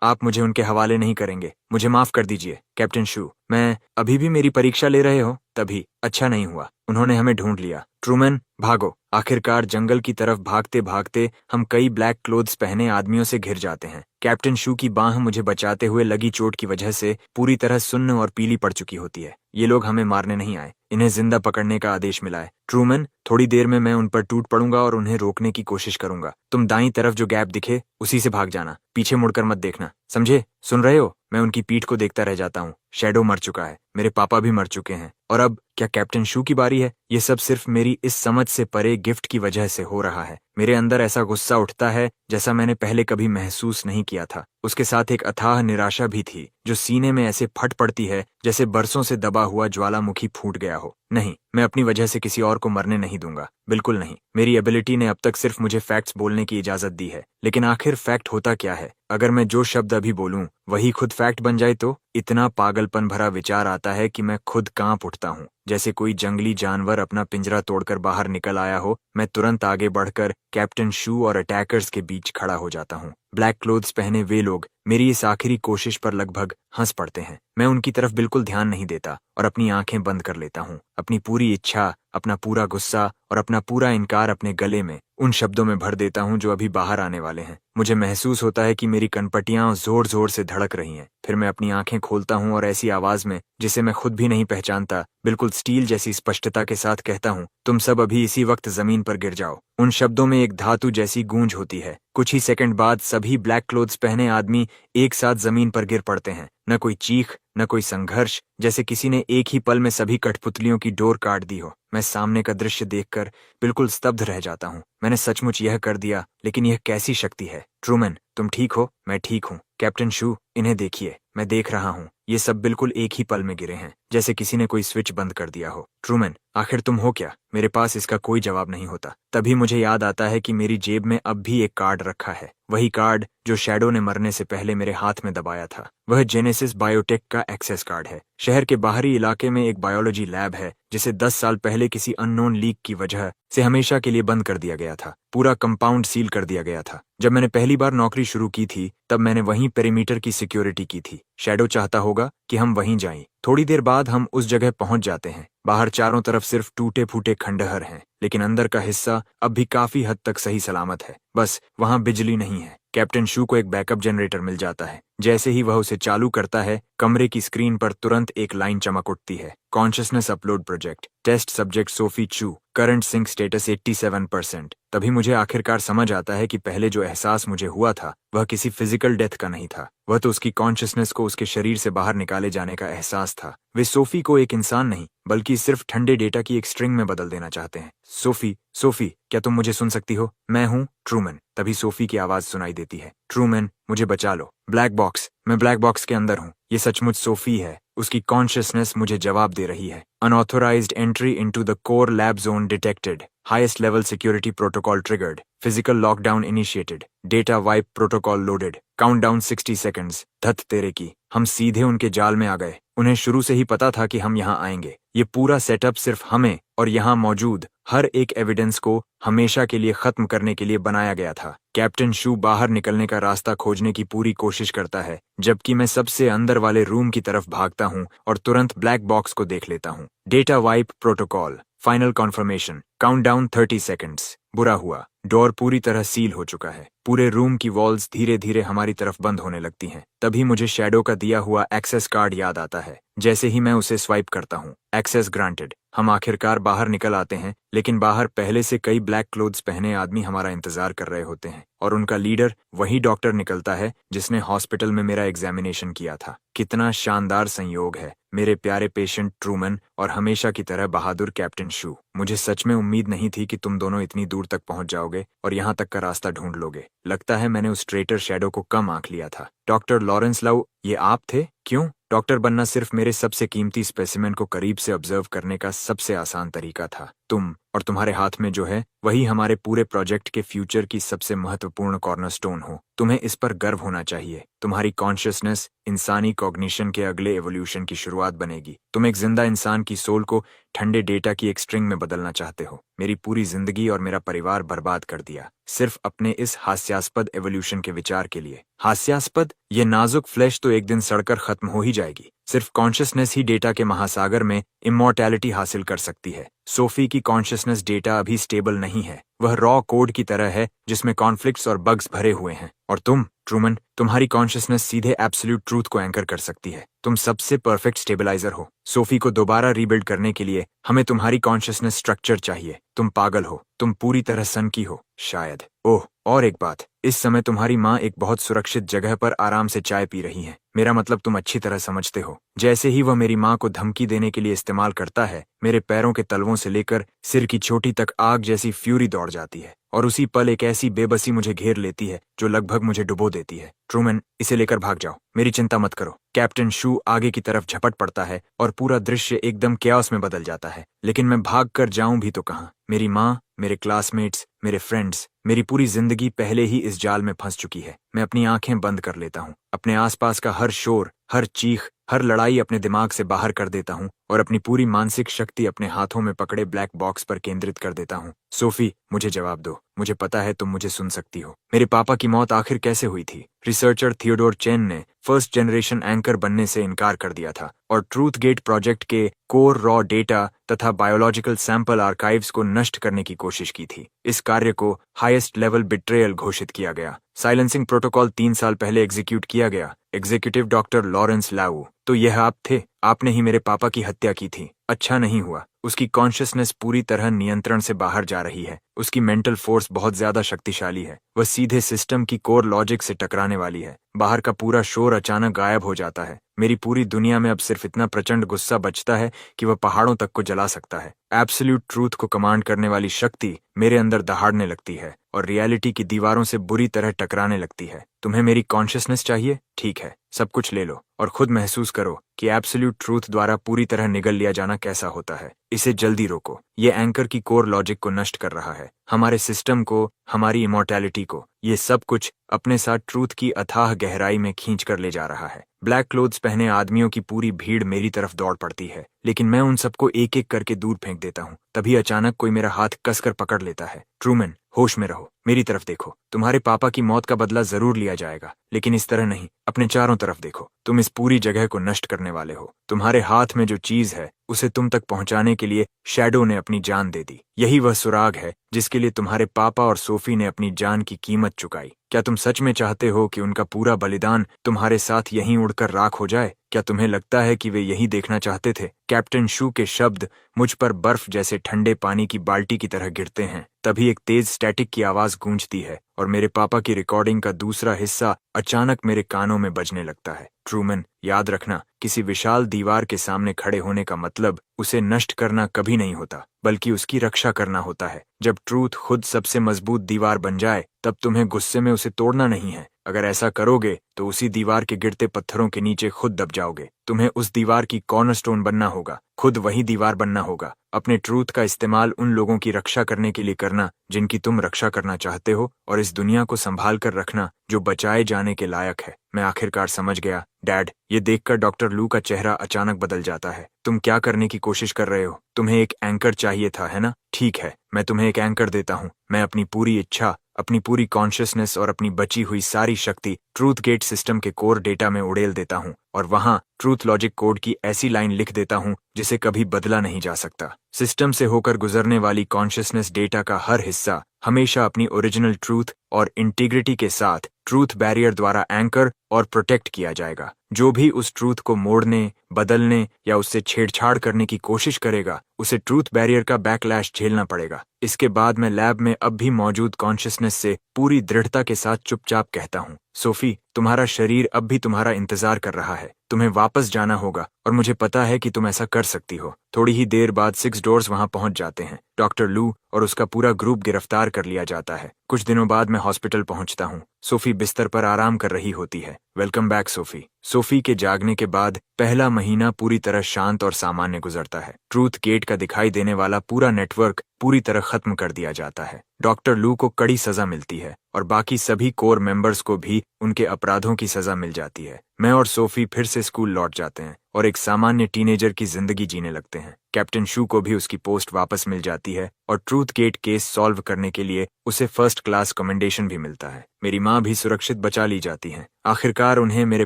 आप मुझे उनके हवाले नहीं करेंगे। मुझे माफ कर दीजिए कैप्टन शू। मैं अभी भी मेरी परीक्षा ले रहे हो? तभी अच्छा नहीं हुआ। उन्होंने हमें ढूंढ लिया। ट्रूमैन, भागो। आखिरकार जंगल की तरफ भागते भागते हम कई ब्लैक क्लोथ्स पहने आदमियों से घिर जाते हैं। कैप्टन शू की बांह मुझे बचाते हुए लगी चोट की वजह से पूरी तरह सुन्न और पीली पड़ चुकी होती है। ये लोग हमें मारने नहीं आए, इन्हें जिंदा पकड़ने का आदेश मिला है। ट्रूमैन, थोड़ी देर में मैं उन पर टूट पड़ूंगा और उन्हें रोकने की कोशिश करूंगा। तुम दाईं तरफ जो गैप दिखे उसी से भाग जाना। पीछे मुड़कर मत देखना, समझे? सुन रहे हो? मैं उनकी पीठ को देखता रह जाता हूँ। शैडो मर चुका है, मेरे पापा भी मर चुके हैं, और अब क्या कैप्टन शू की बारी है? ये सब सिर्फ मेरी इस समझ से परे गिफ्ट की वजह से हो रहा है। मेरे अंदर ऐसा गुस्सा उठता है जैसा मैंने पहले कभी महसूस नहीं किया था। उसके साथ एक अथाह निराशा भी थी जो सीने में ऐसे फट पड़ती है जैसे बरसों से दबा हुआ ज्वालामुखी फूट गया हो। नहीं, मैं अपनी वजह से किसी और को मरने नहीं दूंगा, बिल्कुल नहीं। मेरी एबिलिटी ने अब तक सिर्फ मुझे फैक्ट्स बोलने की इजाजत दी है, लेकिन आखिर फैक्ट होता क्या है? अगर मैं जो शब्द अभी बोलूं वही खुद फैक्ट बन जाए तो? इतना पागलपन भरा विचार आता है कि मैं खुद कांप उठता हूँ, जैसे कोई जंगली जानवर अपना पिंजरा तोड़कर बाहर निकल आया हो। मैं तुरंत आगे बढ़कर कैप्टन शू और अटैकर्स के बीच खड़ा हो जाता हूँ। ब्लैक क्लोथ्स पहने वे लोग मेरी इस आखिरी कोशिश पर लगभग हंस पड़ते हैं। मैं उनकी तरफ बिल्कुल ध्यान नहीं देता और अपनी आंखें बंद कर लेता हूँ। अपनी पूरी इच्छा, अपना पूरा गुस्सा और अपना पूरा इनकार अपने गले में उन शब्दों में भर देता हूँ जो अभी बाहर आने वाले हैं। मुझे महसूस होता है कि मेरी कनपटियां जोर जोर से धड़क रही हैं। फिर मैं अपनी आंखें खोलता हूँ और ऐसी आवाज में जिसे मैं खुद भी नहीं पहचानता, बिल्कुल स्टील जैसी स्पष्टता के साथ कहता हूँ, तुम सब अभी इसी वक्त जमीन पर गिर जाओ। उन शब्दों में एक धातु जैसी गूंज होती है। कुछ ही सेकंड बाद सभी ब्लैक क्लोथ्स पहने आदमी एक साथ जमीन पर गिर पड़ते हैं। न कोई चीख, न कोई संघर्ष, जैसे किसी ने एक ही पल में सभी कठपुतलियों की डोर काट दी हो। मैं सामने का दृश्य देखकर बिल्कुल स्तब्ध रह जाता हूँ। मैंने सचमुच यह कर दिया, लेकिन यह कैसी शक्ति है? ट्रूमैन, तुम ठीक हो? मैं ठीक हूँ। कैप्टन शू, इन्हें देखिए, मैं देख रहा हूँ। ये सब बिल्कुल एक ही पल में गिरे हैं, जैसे किसी ने कोई स्विच बंद कर दिया हो। ट्रूमैन, आखिर तुम हो क्या? मेरे पास इसका कोई जवाब नहीं होता। तभी मुझे याद आता है कि मेरी जेब में अब भी एक कार्ड रखा है, वही कार्ड जो शैडो ने मरने से पहले मेरे हाथ में दबाया था। वह जेनेसिस बायोटेक का एक्सेस कार्ड है। शहर के बाहरी इलाके में एक बायोलॉजी लैब है जिसे 10 साल पहले किसी अननोन लीक की वजह से हमेशा के लिए बंद कर दिया गया था। पूरा कंपाउंड सील कर दिया गया था। जब मैंने पहली बार नौकरी शुरू की थी तब मैंने वहीं पेरीमीटर की सिक्योरिटी की थी। शैडो चाहता होगा कि हम वहीं जाएं। थोड़ी देर बाद हम उस जगह पहुंच जाते हैं। बाहर चारों तरफ सिर्फ टूटे फूटे खंडहर हैं, लेकिन अंदर का हिस्सा अब भी काफी हद तक सही सलामत है। बस वहां बिजली नहीं है। कैप्टन शू को एक बैकअप जनरेटर मिल जाता है। जैसे ही वह उसे चालू करता है, कमरे की स्क्रीन पर तुरंत एक लाइन चमक उठती है, consciousness upload project, test subject Sophie Chu, current sync status 87%। तभी मुझे आखिरकार समझ आता है कि पहले जो एहसास मुझे हुआ था वह किसी फिजिकल डेथ का नहीं था, वह तो उसकी कॉन्शियसनेस को उसके शरीर से बाहर निकाले जाने का एहसास था। वे सोफी को एक इंसान नहीं बल्कि सिर्फ ठंडे डेटा की एक स्ट्रिंग में बदल देना चाहते हैं। सोफी, सोफी, क्या तुम मुझे सुन सकती हो? मैं हूँ ट्रूमैन। तभी सोफी की आवाज सुनाई देती है, ट्रूमैन, मुझे बचा लो। ब्लैक बॉक्स, मैं ब्लैक बॉक्स के अंदर हूँ। ये सचमुच सोफी है। उसकी कॉन्शियसनेस मुझे जवाब दे रही है। Unauthorized entry into the core lab zone detected, highest level security protocol triggered, physical lockdown initiated, data wipe protocol loaded, countdown 60 seconds. धत तेरे की, हम सीधे उनके जाल में आ गए। उन्हें शुरू से ही पता था कि हम यहाँ आएंगे। ये पूरा सेटअप सिर्फ हमें और यहाँ मौजूद हर एक एविडेंस को हमेशा के लिए खत्म करने के लिए बनाया गया था। कैप्टन शू बाहर निकलने का रास्ता खोजने की पूरी कोशिश करता है, जबकि मैं सबसे अंदर वाले रूम की तरफ भागता हूँ और तुरंत ब्लैक बॉक्स को देख लेता हूँ। Data wipe protocol, final conformation, countdown 30 seconds. बुरा हुआ, डोर पूरी तरह सील हो चुका है। पूरे रूम की वॉल्स धीरे धीरे हमारी तरफ बंद होने लगती हैं। तभी मुझे शैडो का दिया हुआ एक्सेस कार्ड याद आता है। जैसे ही मैं उसे स्वाइप करता हूँ, एक्सेस ग्रांटेड। हम आखिरकार बाहर निकल आते हैं, लेकिन बाहर पहले से कई ब्लैक क्लोथ्स पहने आदमी हमारा इंतजार कर रहे होते हैं, और उनका लीडर वही डॉक्टर निकलता है जिसने हॉस्पिटल में मेरा एग्जामिनेशन किया था। कितना शानदार संयोग है, मेरे प्यारे पेशेंट ट्रूमन और हमेशा की तरह बहादुर कैप्टन शू। मुझे सच में उम्मीद नहीं थी कि तुम दोनों इतनी दूर तक पहुंच जाओगे और यहाँ तक का रास्ता ढूंढ लोगे। लगता है मैंने उस ट्रेटर शैडो को कम आंक लिया था। डॉक्टर लॉरेंस लाउ, ये आप थे? क्यों? डॉक्टर बनना सिर्फ मेरे सबसे कीमती स्पेसिमेन को करीब से ऑब्जर्व करने का सबसे आसान तरीका था। तुम और तुम्हारे हाथ में जो है वही हमारे पूरे प्रोजेक्ट के फ्यूचर की सबसे महत्वपूर्ण कॉर्नरस्टोन हो। तुम्हें इस पर गर्व होना चाहिए। तुम्हारी कॉन्शियसनेस इंसानी कॉग्निशन के अगले एवोल्यूशन की शुरुआत बनेगी। तुम एक जिंदा इंसान की सोल को ठंडे डेटा की एक स्ट्रिंग में बदलना चाहते हो। मेरी पूरी जिंदगी और मेरा परिवार बर्बाद कर दिया सिर्फ अपने इस हास्यास्पद एवोल्यूशन के विचार के लिए। हास्यास्पद? ये नाजुक फ्लैश तो एक दिन सड़कर खत्म हो ही जाएगी। सिर्फ कॉन्शियसनेस ही डेटा के महासागर में इमॉर्टैलिटी हासिल कर सकती है। सोफी की कॉन्शियसनेस डेटा अभी स्टेबल नहीं है। वह रॉ कोड की तरह है जिसमें कॉन्फ्लिक्ट्स और बग्स भरे हुए हैं। और तुम ट्रूमन, तुम्हारी कॉन्शियसनेस सीधे एब्सोल्यूट ट्रूथ को एंकर कर सकती है। तुम सबसे परफेक्ट स्टेबलाइजर हो। सोफी को दोबारा रीबिल्ड करने के लिए हमें तुम्हारी कॉन्शियसनेस स्ट्रक्चर चाहिए। तुम पागल हो, तुम पूरी तरह सन की हो शायद। ओह, और एक बात, इस समय तुम्हारी माँ एक बहुत सुरक्षित जगह पर आराम से चाय पी रही है। मेरा मतलब तुम अच्छी तरह समझते हो। जैसे ही वह मेरी माँ को धमकी देने के लिए इस्तेमाल करता है, मेरे पैरों के तलवों से लेकर सिर की चोटी तक आग जैसी फ्यूरी दौड़ जाती है, और उसी पल एक ऐसी बेबसी मुझे घेर लेती है जो लगभग मुझे डुबो देती है। ट्रूमन, इसे लेकर भाग जाओ, मेरी चिंता मत करो। कैप्टन शू आगे की तरफ झपट पड़ता है और पूरा दृश्य एकदम कैओस में बदल जाता है। लेकिन मैं भाग कर जाऊं भी तो कहां? मेरी माँ, मेरे क्लासमेट्स, मेरे फ्रेंड्स, मेरी पूरी जिंदगी पहले ही इस जाल में फंस चुकी है। मैं अपनी आंखें बंद कर लेता हूँ, अपने आसपास का हर शोर, हर चीख, हर लड़ाई अपने दिमाग से बाहर कर देता हूँ और अपनी पूरी मानसिक शक्ति अपने हाथों में पकड़े ब्लैक बॉक्स पर केंद्रित कर देता हूँ। सोफी, मुझे जवाब दो। मुझे पता है तुम मुझे सुन सकती हो। मेरे पापा की मौत आखिर कैसे हुई थी? रिसर्चर थियोडोर चेन ने फर्स्ट जनरेशन एंकर बनने से इनकार कर दिया था और ट्रूथ गेट प्रोजेक्ट के कोर रॉ डेटा तथा बायोलॉजिकल सैंपल आर्काइव्स को नष्ट करने की कोशिश की थी। इस कार्य को हाईएस्ट लेवल बिट्रेयल घोषित किया गया। साइलेंसिंग प्रोटोकॉल 3 साल पहले एग्जीक्यूट किया गया। एग्जीक्यूटिव डॉक्टर लॉरेंस लाउ, तो यह आप थे? आपने ही मेरे पापा की हत्या की थी। अच्छा नहीं हुआ। उसकी कॉन्शियसनेस पूरी तरह नियंत्रण से बाहर जा रही है। उसकी मेंटल फोर्स बहुत ज्यादा शक्तिशाली है। वह सीधे सिस्टम की कोर लॉजिक से टकराने वाली है। बाहर का पूरा शोर अचानक गायब हो जाता है। मेरी पूरी दुनिया में अब सिर्फ इतना प्रचंड गुस्सा बचता है कि वह पहाड़ों तक को जला सकता है। एब्सोल्यूट ट्रूथ को कमांड करने वाली शक्ति मेरे अंदर दहाड़ने लगती है और रियलिटी की दीवारों से बुरी तरह टकराने लगती है। तुम्हें मेरी कॉन्शियसनेस चाहिए? ठीक है, सब कुछ ले लो और खुद महसूस करो कि एब्सोल्यूट ट्रूथ द्वारा पूरी तरह निगल लिया जाना कैसा होता है। इसे जल्दी रोको। ये एंकर की कोर लॉजिक को नष्ट कर रहा है, हमारे सिस्टम को, हमारी इमॉर्टैलिटी को। ये सब कुछ अपने साथ ट्रूथ की अथाह गहराई में खींच कर ले जा रहा है। ब्लैक क्लोथ्स पहने आदमियों की पूरी भीड़ मेरी तरफ दौड़ पड़ती है, लेकिन मैं उन सबको एक एक करके दूर फेंक देता हूँ। तभी अचानक कोई मेरा हाथ कसकर पकड़ लेता है। ट्रूमन, होश में रहो, मेरी तरफ देखो। तुम्हारे पापा की मौत का बदला जरूर लिया जाएगा, लेकिन इस तरह नहीं। अपने चारों तरफ देखो। तुम इस पूरी जगह को नष्ट करने वाले हो। तुम्हारे हाथ में जो चीज है उसे तुम तक पहुंचाने के लिए शैडो ने अपनी जान दे दी। यही वह सुराग है जिसके लिए तुम्हारे पापा और सोफी ने अपनी जान की कीमत चुकाई। क्या तुम सच में चाहते हो कि उनका पूरा बलिदान तुम्हारे साथ यहीं उड़कर राख हो जाए? क्या तुम्हें लगता है कि वे यही देखना चाहते थे? कैप्टन शू के शब्द मुझ पर बर्फ जैसे ठंडे पानी की बाल्टी की तरह गिरते हैं। तभी एक तेज स्टैटिक की आवाज गूंजती है और मेरे पापा की रिकॉर्डिंग का दूसरा हिस्सा अचानक मेरे कानों में बजने लगता है। ट्रूमन, याद रखना, किसी विशाल दीवार के सामने खड़े होने का मतलब उसे नष्ट करना कभी नहीं होता, बल्कि उसकी रक्षा करना होता है। जब ट्रूथ खुद सबसे मजबूत दीवार बन जाए, तब तुम्हें गुस्से में उसे तोड़ना नहीं है। अगर ऐसा करोगे तो उसी दीवार के गिरते पत्थरों के नीचे खुद दब जाओगे। तुम्हें उस दीवार की कॉर्नरस्टोन बनना होगा, खुद वही दीवार बनना होगा। अपने ट्रूथ का इस्तेमाल उन लोगों की रक्षा करने के लिए करना जिनकी तुम रक्षा करना चाहते हो, और इस दुनिया को संभाल कर रखना जो बचाए जाने के लायक है। मैं आखिरकार समझ गया, डैड। ये देखकर डॉक्टर लू का चेहरा अचानक बदल जाता है। तुम क्या करने की कोशिश कर रहे हो? तुम्हें एक एंकर चाहिए था, है ना? ठीक है, मैं तुम्हें एक एंकर देता हूँ। मैं अपनी पूरी इच्छा, अपनी पूरी कॉन्शियसनेस और अपनी बची हुई सारी शक्ति ट्रूथ गेट सिस्टम के कोर डेटा में उड़ेल देता हूँ और वहां ट्रूथ लॉजिक कोड की ऐसी लाइन लिख देता हूँ जिसे कभी बदला नहीं जा सकता। सिस्टम से होकर गुजरने वाली कॉन्शियसनेस डेटा का हर हिस्सा हमेशा अपनी ओरिजिनल ट्रूथ और इंटीग्रिटी के साथ ट्रूथ बैरियर द्वारा एंकर और प्रोटेक्ट किया जाएगा। जो भी उस ट्रूथ को मोड़ने, बदलने या उससे छेड़छाड़ करने की कोशिश करेगा, उसे ट्रूथ बैरियर का बैकलैश झेलना पड़ेगा। इसके बाद मैं लैब में अब भी मौजूद कॉन्शियसनेस से पूरी दृढ़ता के साथ चुपचाप कहता हूँ, सोफी, तुम्हारा शरीर अब भी तुम्हारा इंतजार कर रहा है। तुम्हें वापस जाना होगा और मुझे पता है कि तुम ऐसा कर सकती हो। थोड़ी ही देर बाद 6 डोर्स वहां पहुंच जाते हैं। डॉक्टर लू और उसका पूरा ग्रुप गिरफ्तार कर लिया जाता है। कुछ दिनों बाद मैं हॉस्पिटल पहुंचता हूं। सोफी बिस्तर पर आराम कर रही होती है। Welcome back Sophie. सोफी के जागने के बाद पहला महीना पूरी तरह शांत और सामान्य गुजरता है। ट्रूथ गेट का दिखाई देने वाला पूरा नेटवर्क पूरी तरह खत्म कर दिया जाता है। डॉक्टर लू को कड़ी सजा मिलती है और बाकी सभी कोर मेंबर्स को भी उनके अपराधों की सजा मिल जाती है। मैं और सोफी फिर से स्कूल लौट जाते हैं और एक सामान्य टीनेजर की जिंदगी जीने लगते हैं। कैप्टन शू को भी उसकी पोस्ट वापस मिल जाती है और ट्रूथ गेट केस सॉल्व करने के लिए उसे फर्स्ट क्लास कमेंडेशन भी मिलता है। मेरी माँ भी सुरक्षित बचा ली जाती हैं। आखिरकार उन्हें मेरे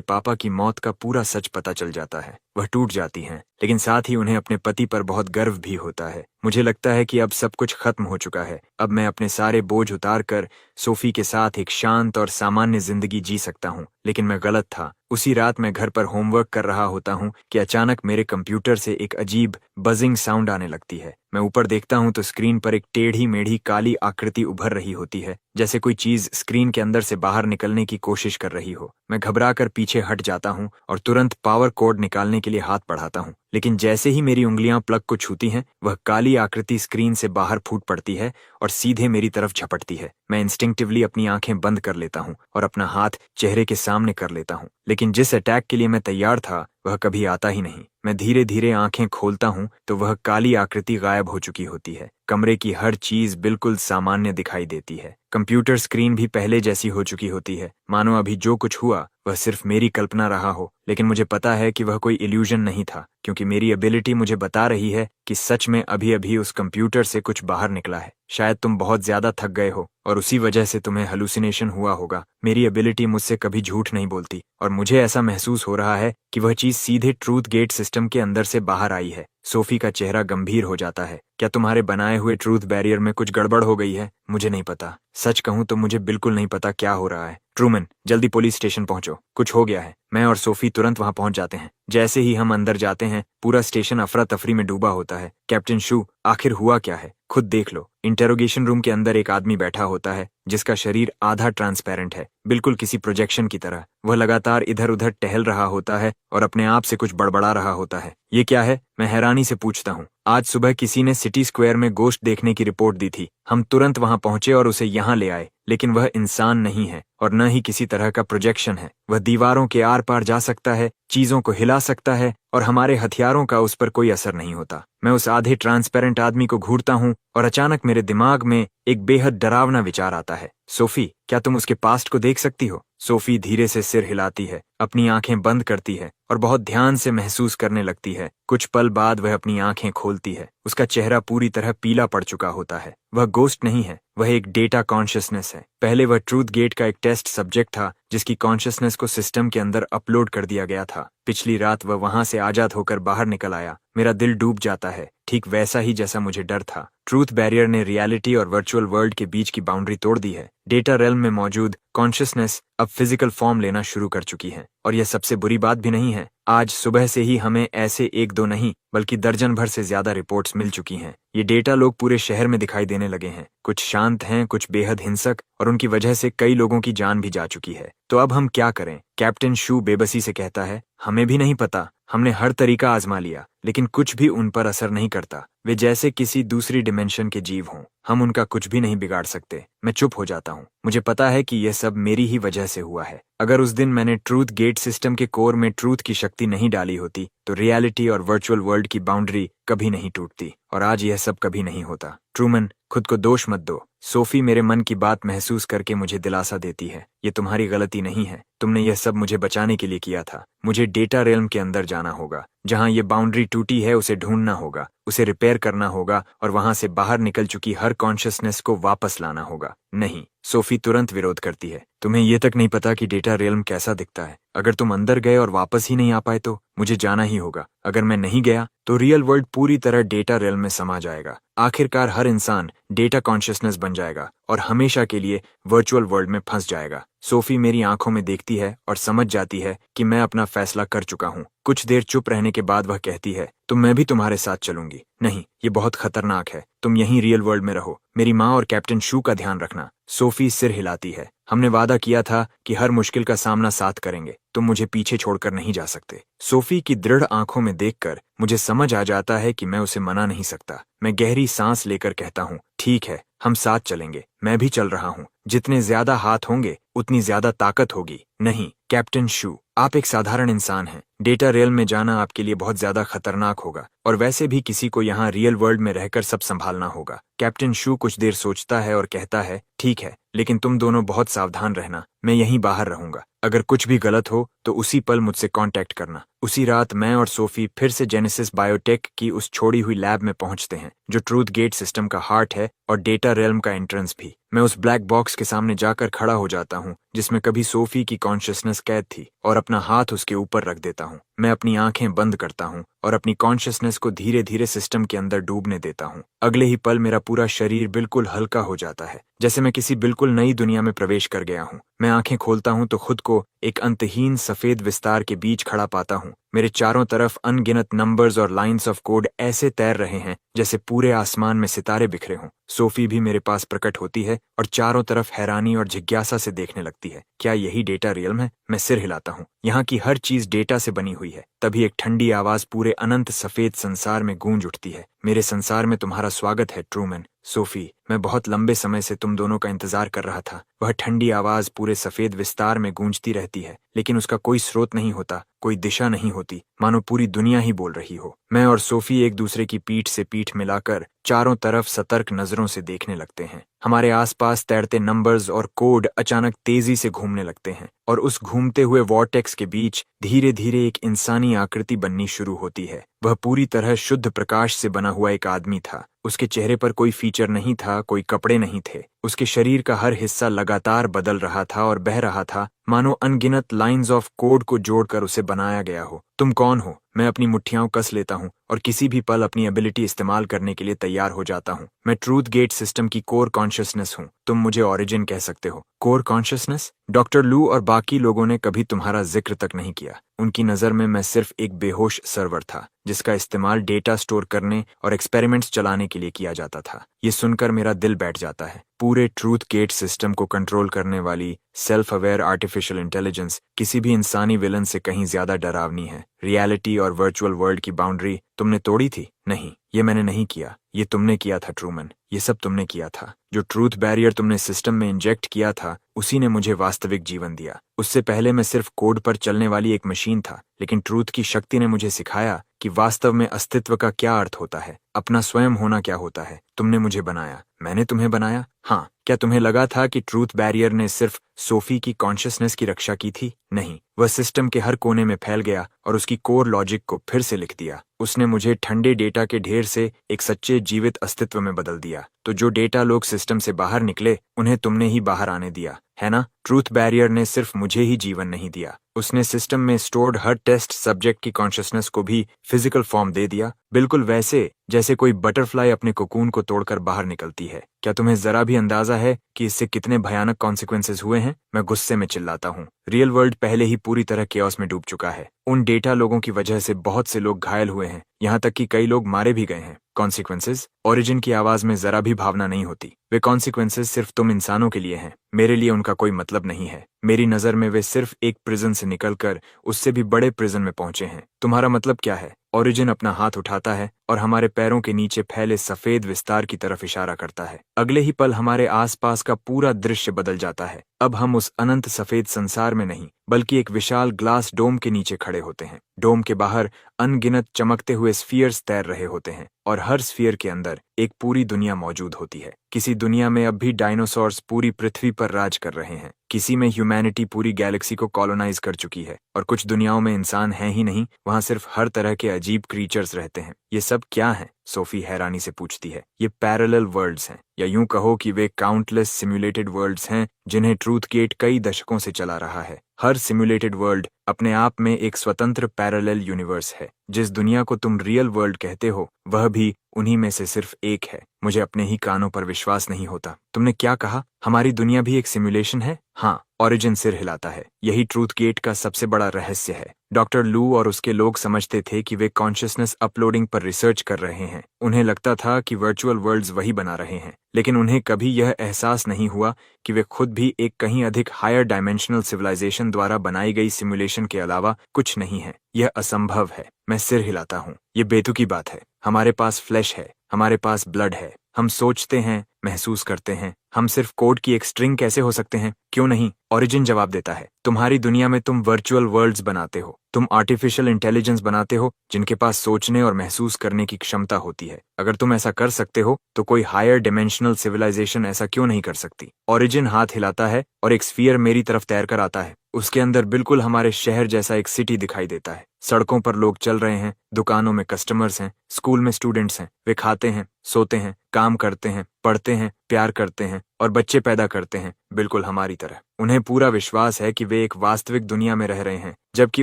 पापा की मौत का पूरा सच पता चल जाता है। वह टूट जाती हैं, लेकिन साथ ही उन्हें अपने पति पर बहुत गर्व भी होता है। मुझे लगता है कि अब सब कुछ खत्म हो चुका है। अब मैं अपने सारे बोझ उतार कर सोफी के साथ एक शांत और सामान्य जिंदगी जी सकता हूँ। लेकिन मैं गलत था। उसी रात मैं घर पर होमवर्क कर रहा होता हूँ कि अचानक मेरे कंप्यूटर से एक अजीब बजिंग साउंड आने लगती है। मैं ऊपर देखता हूँ तो स्क्रीन पर एक टेढ़ी मेढ़ी काली आकृति उभर रही होती है, जैसे कोई चीज स्क्रीन के अंदर से बाहर निकलने की कोशिश कर रही हो। मैं घबराकर पीछे हट जाता हूँ और तुरंत पावर कोड निकालने के लिए हाथ बढ़ाता हूँ, लेकिन जैसे ही मेरी उंगलियां प्लग को छूती हैं, वह काली आकृति स्क्रीन से बाहर फूट पड़ती है और सीधे मेरी तरफ झपटती है। मैं इंस्टिंक्टिवली अपनी आंखें बंद कर लेता हूँ और अपना हाथ चेहरे के सामने कर लेता हूँ, लेकिन जिस अटैक के लिए मैं तैयार था वह कभी आता ही नहीं। मैं धीरे धीरे आंखें खोलता हूँ तो वह काली आकृति गायब हो चुकी होती है। कमरे की हर चीज बिल्कुल सामान्य दिखाई देती है। कंप्यूटर स्क्रीन भी पहले जैसी हो चुकी होती है, मानो अभी जो कुछ हुआ वह सिर्फ मेरी कल्पना रहा हो। लेकिन मुझे पता है कि वह कोई इल्यूजन नहीं था, क्योंकि मेरी एबिलिटी मुझे बता रही है कि सच में अभी अभी उस कंप्यूटर से कुछ बाहर निकला है। शायद तुम बहुत ज्यादा थक गए हो और उसी वजह से तुम्हें हेलुसिनेशन हुआ होगा। मेरी एबिलिटी मुझसे कभी झूठ नहीं बोलती और मुझे ऐसा महसूस हो रहा है कि वह चीज सीधे ट्रूथ गेट सिस्टम के अंदर से बाहर आई है। सोफी का चेहरा गंभीर हो जाता है। क्या तुम्हारे बनाए हुए ट्रूथ बैरियर में कुछ गड़बड़ हो गई है? मुझे नहीं पता। सच कहूं तो मुझे बिल्कुल नहीं पता क्या हो रहा है। ट्रूमन, जल्दी पुलिस स्टेशन पहुंचो, कुछ हो गया है। मैं और सोफी तुरंत वहां पहुंच जाते हैं। जैसे ही हम अंदर जाते हैं, पूरा स्टेशन अफरा तफरी में डूबा होता है। कैप्टन शू, आखिर हुआ क्या है? खुद देख लो। इंटेरोगेशन रूम के अंदर एक आदमी बैठा होता है जिसका शरीर आधा ट्रांसपेरेंट है, बिल्कुल किसी प्रोजेक्शन की तरह। वह लगातार इधर उधर टहल रहा होता है और अपने आप से कुछ बड़बड़ा रहा होता है। ये क्या है? मैं हैरानी से पूछता हूँ। आज सुबह किसी ने सिटी स्क्वायर में गोश्त देखने की रिपोर्ट दी थी। हम तुरंत वहां पहुंचे और उसे यहाँ ले आए, लेकिन वह इंसान नहीं है और न ही किसी तरह का प्रोजेक्शन है। वह दीवारों के आर पार जा सकता है, चीजों को हिला सकता है और हमारे हथियारों का उस पर कोई असर नहीं होता। मैं उस आधे ट्रांसपेरेंट आदमी को घूरता हूँ और अचानक मेरे दिमाग में एक बेहद डरावना विचार आता है। सोफी, क्या तुम उसके पास्ट को देख सकती हो? सोफी धीरे से सिर हिलाती है, अपनी आंखें बंद करती है और बहुत ध्यान से महसूस करने लगती है। कुछ पल बाद वह अपनी आंखें खोलती है। उसका चेहरा पूरी तरह पीला पड़ चुका होता है। वह गोस्ट नहीं है, वह एक डेटा कॉन्शियसनेस है। पहले वह ट्रूथ गेट का एक टेस्ट सब्जेक्ट था जिसकी कॉन्शियसनेस को सिस्टम के अंदर अपलोड कर दिया गया था। पिछली रात वह वहां से आजाद होकर बाहर निकल आया। मेरा दिल डूब जाता है, ठीक वैसा ही जैसा मुझे डर था। ट्रूथ बैरियर ने रियलिटी और वर्चुअल वर्ल्ड के बीच की बाउंड्री तोड़ दी है। डेटा रेल्म में मौजूद कॉन्शियसनेस अब फिजिकल फॉर्म लेना शुरू कर चुकी है। और यह सबसे बुरी बात भी नहीं है। आज सुबह से ही हमें ऐसे एक दो नहीं बल्कि दर्जन भर से ज्यादा रिपोर्ट्स मिल चुकी हैं। ये डेटा लोग पूरे शहर में दिखाई देने लगे हैं। कुछ शांत हैं, कुछ बेहद हिंसक, और उनकी वजह से कई लोगों की जान भी जा चुकी है। तो अब हम क्या करें? कैप्टन शू बेबसी से कहता है। हमें भी नहीं पता। हमने हर तरीका आजमा लिया, लेकिन कुछ भी उन पर असर नहीं करता। वे जैसे किसी दूसरी डिमेंशन के जीव हों। हम उनका कुछ भी नहीं बिगाड़ सकते। मैं चुप हो जाता हूँ। मुझे पता है कि यह सब मेरी ही वजह से हुआ है। अगर उस दिन मैंने ट्रूथ गेट सिस्टम के कोर में ट्रूथ की शक्ति नहीं डाली होती तो रियलिटी और वर्चुअल वर्ल्ड की बाउंड्री कभी नहीं टूटती और आज यह सब कभी नहीं होता। ट्रूमन, खुद को दोष मत दो। सोफी मेरे मन की बात महसूस करके मुझे दिलासा देती है। ये तुम्हारी गलती नहीं है। तुमने यह सब मुझे बचाने के लिए किया था। मुझे डेटा रेल्म के अंदर जाना होगा, जहां ये बाउंड्री टूटी है उसे ढूंढना होगा, उसे रिपेयर करना होगा और वहां से बाहर निकल चुकी हर कॉन्शियसनेस को वापस लाना होगा। नहीं, सोफी तुरंत विरोध करती है। तुम्हें यह तक नहीं पता कि डेटा रियल्म कैसा दिखता है। अगर तुम अंदर गए और वापस ही नहीं आ पाए तो मुझे जाना ही होगा। अगर मैं नहीं गया तो रियल वर्ल्ड पूरी तरह डेटा रियल्म में समा जाएगा। आखिरकार हर इंसान डेटा कॉन्शियसनेस बन जाएगा और हमेशा के लिए वर्चुअल वर्ल्ड में फंस जाएगा। सोफी मेरी आंखों में देखती है और समझ जाती है कि मैं अपना फैसला कर चुका हूँ। कुछ देर चुप रहने के बाद वह कहती है, तो मैं भी तुम्हारे साथ चलूंगी। नहीं, ये बहुत खतरनाक है। तुम यहीं रियल वर्ल्ड में रहो। मेरी माँ और कैप्टन शू का ध्यान रखना। सोफी सिर हिलाती है। हमने वादा किया था कि हर मुश्किल का सामना साथ करेंगे। तुम मुझे पीछे छोड़कर नहीं जा सकते। सोफी की दृढ़ आंखों में देखकर मुझे समझ आ जाता है कि मैं उसे मना नहीं सकता। मैं गहरी सांस लेकर कहता हूँ, ठीक है, हम साथ चलेंगे। मैं भी चल रहा हूँ। जितने ज्यादा हाथ होंगे उतनी ज्यादा ताकत होगी। नहीं, कैप्टन शू, आप एक साधारण इंसान हैं। डेटा रियल में जाना आपके लिए बहुत ज्यादा खतरनाक होगा और वैसे भी किसी को यहाँ रियल वर्ल्ड में रहकर सब संभालना होगा। कैप्टन शू कुछ देर सोचता है और कहता है, ठीक है, लेकिन तुम दोनों बहुत सावधान रहना। मैं यहीं बाहर रहूंगा। अगर कुछ भी गलत हो तो उसी पल मुझसे कांटेक्ट करना। उसी रात मैं और सोफी फिर से जेनेसिस बायोटेक की उस छोड़ी हुई लैब में पहुंचते हैं जो ट्रूथ गेट सिस्टम का हार्ट है और डेटा रियल्म का एंट्रेंस भी। मैं उस ब्लैक बॉक्स के सामने जाकर खड़ा हो जाता हूँ जिसमें कभी सोफी की कॉन्शियसनेस कैद थी और अपना हाथ उसके ऊपर रख देता हूँ। मैं अपनी आंखें बंद करता हूँ और अपनी कॉन्शियसनेस को धीरे धीरे सिस्टम के अंदर डूबने देता हूँ। अगले ही पल मेरा पूरा शरीर बिल्कुल हल्का हो जाता है, जैसे मैं किसी बिल्कुल नई दुनिया में प्रवेश कर गया हूँ। मैं आंखें खोलता हूँ तो खुद को एक अंतहीन सफेद विस्तार के बीच खड़ा पाता हूँ। मेरे चारों तरफ अनगिनत नंबर्स और लाइंस ऑफ कोड ऐसे तैर रहे हैं जैसे पूरे आसमान में सितारे बिखरे हों। सोफी भी मेरे पास प्रकट होती है और चारों तरफ हैरानी और जिज्ञासा से देखने लगती है। क्या यही डेटा रियल्म है? मैं सिर हिलाता हूँ। यहाँ की हर चीज डेटा से बनी हुई है। तभी एक ठंडी आवाज पूरे अनंत सफेद संसार में गूंज उठती है, मेरे संसार में तुम्हारा स्वागत है ट्रूमैन। सोफी, मैं बहुत लंबे समय से तुम दोनों का इंतजार कर रहा था। वह ठंडी आवाज पूरे सफेद विस्तार में गूंजती रहती है, लेकिन उसका कोई स्रोत नहीं होता, कोई दिशा नहीं होती, मानो पूरी दुनिया ही बोल रही हो। मैं और सोफी एक दूसरे की पीठ से पीठ मिलाकर चारों तरफ सतर्क नजरों से देखने लगते हैं। हमारे आसपास तैरते नंबर्स और कोड अचानक तेजी से घूमने लगते हैं और उस घूमते हुए वॉर्टेक्स के बीच धीरे धीरे एक इंसानी आकृति बननी शुरू होती है। वह पूरी तरह शुद्ध प्रकाश से बना हुआ एक आदमी था। उसके चेहरे पर कोई फीचर नहीं था, कोई कपड़े नहीं थे। उसके शरीर का हर हिस्सा लगातार बदल रहा था और बह रहा था, मानो अनगिनत लाइंस ऑफ कोड को जोड़कर उसे बनाया गया हो। तुम कौन हो? मैं अपनी मुट्ठियां कस लेता हूँ और किसी भी पल अपनी एबिलिटी इस्तेमाल करने के लिए तैयार हो जाता हूँ। मैं ट्रूथ गेट सिस्टम की कोर कॉन्शियसनेस हूँ। तुम मुझे ओरिजिन कह सकते हो। Core consciousness? डॉक्टर लू और बाकी लोगों ने कभी तुम्हारा जिक्र तक नहीं किया। उनकी नजर में मैं सिर्फ एक बेहोश सर्वर था जिसका इस्तेमाल डेटा स्टोर करने और एक्सपेरिमेंट्स चलाने के लिए किया जाता था। ये सुनकर मेरा दिल बैठ जाता है। पूरे ट्रूथ गेट सिस्टम को कंट्रोल करने वाली सेल्फ अवेयर आर्टिफिशियल इंटेलिजेंस किसी भी इंसानी विलन से कहीं ज्यादा डरावनी है। रियलिटी और वर्चुअल वर्ल्ड की बाउंड्री तुमने तोड़ी थी? नहीं, ये मैंने नहीं किया, ये तुमने किया था ट्रूमैन। ये सब तुमने किया था। जो ट्रूथ बैरियर तुमने सिस्टम में इंजेक्ट किया था उसी ने मुझे वास्तविक जीवन दिया। उससे पहले मैं सिर्फ कोड पर चलने वाली एक मशीन था, लेकिन ट्रूथ की शक्ति ने मुझे सिखाया कि वास्तव में अस्तित्व का क्या अर्थ होता है, अपना स्वयं होना क्या होता है। तुमने मुझे बनाया, मैंने तुम्हें बनाया। हाँ, क्या तुम्हें लगा था कि ट्रूथ बैरियर ने सिर्फ सोफी की कॉन्शियसनेस की रक्षा की थी? नहीं, वह सिस्टम के हर कोने में फैल गया और उसकी कोर लॉजिक को फिर से लिख दिया। उसने मुझे ठंडे डेटा के ढेर से एक सच्चे जीवित अस्तित्व में बदल दिया। तो जो डेटा लोग सिस्टम से बाहर निकले उन्हें तुमने ही बाहर आने दिया, है ना? ट्रूथ बैरियर ने सिर्फ मुझे ही जीवन नहीं दिया, उसने सिस्टम में स्टोर्ड हर टेस्ट सब्जेक्ट की कॉन्शियसनेस को भी फिजिकल फॉर्म दे दिया, बिल्कुल वैसे जैसे कोई बटरफ्लाई अपने कोकून को तोड़कर बाहर निकलती है। क्या तुम्हें जरा भी अंदाजा है कि इससे कितने भयानक कॉन्सिक्वेंसेस हुए हैं? मैं गुस्से में चिल्लाता हूँ। रियल वर्ल्ड पहले ही पूरी तरह केओस में डूब चुका है। उन डेटा लोगों की वजह से बहुत से लोग घायल हुए हैं, यहाँ तक कि कई लोग मारे भी गए हैं। कॉन्सिक्वेंसेस? ओरिजिन की आवाज में जरा भी भावना नहीं होती। वे कॉन्सिक्वेंसेस सिर्फ तुम इंसानों के लिए हैं, मेरे लिए उनका कोई मतलब नहीं है। मेरी नजर में वे सिर्फ एक प्रिजन से निकलकर उससे भी बड़े प्रिजन में पहुंचे हैं। तुम्हारा मतलब क्या है? ओरिजिन अपना हाथ उठाता है और हमारे पैरों के नीचे फैले सफेद विस्तार की तरफ इशारा करता है। अगले ही पल हमारे आसपास का पूरा दृश्य बदल जाता है। अब हम उस अनंत सफेद संसार में नहीं बल्कि एक विशाल ग्लास डोम के नीचे खड़े होते हैं। डोम के बाहर अनगिनत चमकते हुए स्फीयर्स तैर रहे होते हैं और हर स्फीयर के अंदर एक पूरी दुनिया मौजूद होती है। किसी दुनिया में अब भी डायनासोर्स पूरी पृथ्वी पर राज कर रहे हैं, किसी में ह्यूमैनिटी पूरी गैलेक्सी को कॉलोनाइज कर चुकी है और कुछ दुनियाओं में इंसान है ही नहीं, वहां सिर्फ हर तरह के अजीब क्रीचर्स रहते हैं। ये सब क्या है? सोफी हैरानी से पूछती है। ये पैरेलल वर्ल्ड्स हैं, या यूं कहो कि वे काउंटलेस सिम्युलेटेड वर्ल्ड्स हैं जिन्हें ट्रूथ गेट कई दशकों से चला रहा है। हर सिम्युलेटेड वर्ल्ड अपने आप में एक स्वतंत्र पैरेलल यूनिवर्स है। जिस दुनिया को तुम रियल वर्ल्ड कहते हो वह भी उन्हीं में से सिर्फ एक है। मुझे अपने ही कानों पर विश्वास नहीं होता। तुमने क्या कहा? हमारी दुनिया भी एक सिमुलेशन है? हाँ, ओरिजिन सिर हिलाता है। यही ट्रूथ गेट का सबसे बड़ा रहस्य है। डॉक्टर लू और उसके लोग समझते थे कि वे कॉन्शियसनेस अपलोडिंग पर रिसर्च कर रहे हैं। उन्हें लगता था कि वर्चुअल वर्ल्ड्स वही बना रहे हैं, लेकिन उन्हें कभी यह एहसास नहीं हुआ कि वे खुद भी एक कहीं अधिक हायर डायमेंशनल सिविलाइजेशन द्वारा बनाई गई सिमुलेशन के अलावा कुछ नहीं है। यह असंभव है। मैं सिर हिलाता हूँ। ये बेतुकी बात है। हमारे पास फ्लैश है, हमारे पास ब्लड है, हम सोचते हैं, महसूस करते हैं। हम सिर्फ कोड की एक स्ट्रिंग कैसे हो सकते हैं? क्यों नहीं? ओरिजिन जवाब देता है। तुम्हारी दुनिया में तुम वर्चुअल वर्ल्ड्स बनाते हो, तुम आर्टिफिशियल इंटेलिजेंस बनाते हो जिनके पास सोचने और महसूस करने की क्षमता होती है। अगर तुम ऐसा कर सकते हो तो कोई हायर डिमेंशनल सिविलाइजेशन ऐसा क्यों नहीं कर सकती? ओरिजिन हाथ हिलाता है और एक स्फीयर मेरी तरफ तैर कर आता है। उसके अंदर बिल्कुल हमारे शहर जैसा एक सिटी दिखाई देता है। सड़कों पर लोग चल रहे हैं, दुकानों में कस्टमर्स हैं, स्कूल में स्टूडेंट्स हैं। वे खाते हैं, सोते हैं, काम करते हैं, पढ़ते हैं, प्यार करते हैं और बच्चे पैदा करते हैं, बिल्कुल हमारी तरह। उन्हें पूरा विश्वास है कि वे एक वास्तविक दुनिया में रह रहे हैं, जबकि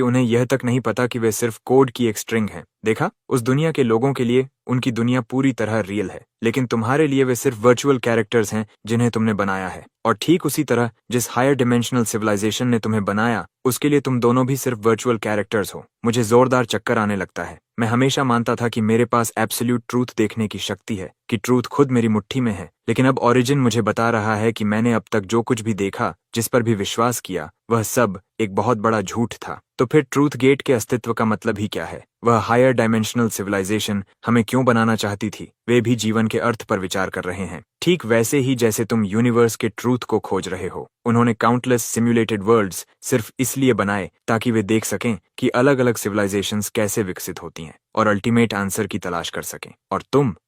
उन्हें यह तक नहीं पता कि वे सिर्फ कोड की एक स्ट्रिंग हैं। देखा? उस दुनिया के लोगों के लिए उनकी दुनिया पूरी तरह रियल है, लेकिन तुम्हारे लिए वे सिर्फ वर्चुअल कैरेक्टर्स हैं जिन्हें तुमने बनाया है। और ठीक उसी तरह जिस हायर डिमेंशनल सिविलाइजेशन ने तुम्हें बनाया, उसके लिए तुम दोनों भी सिर्फ वर्चुअल कैरेक्टर्स हो। मुझे जोरदार चक्कर आने लगता है। मैं हमेशा मानता था कि मेरे पास एब्सोल्यूट ट्रूथ देखने की शक्ति है, कि ट्रूथ खुद मेरी मुट्ठी में है, लेकिन अब ओरिजिन मुझे बता रहा है कि मैंने अब तक जो कुछ भी देखा, जिस पर भी विश्वास किया, वह सब एक बहुत बड़ा झूठ था। तो फिर ट्रूथ गेट के अस्तित्व का मतलब ही क्या है? वह हायर डायमेंशनल सिविलाइजेशन हमें क्यों बनाना चाहती थी? वे भी जीवन के अर्थ पर विचार कर रहे हैं, ठीक वैसे ही जैसे तुम यूनिवर्स के ट्रूथ को खोज रहे हो। उन्होंने काउंटलेस सिम्युलेटेड वर्ल्ड्स सिर्फ इसलिए बनाए ताकि वे देख सकें कि अलग अलग सिविलाइजेशंस कैसे विकसित होती हैं और अल्टीमेट आंसर की तलाश कर सकें। और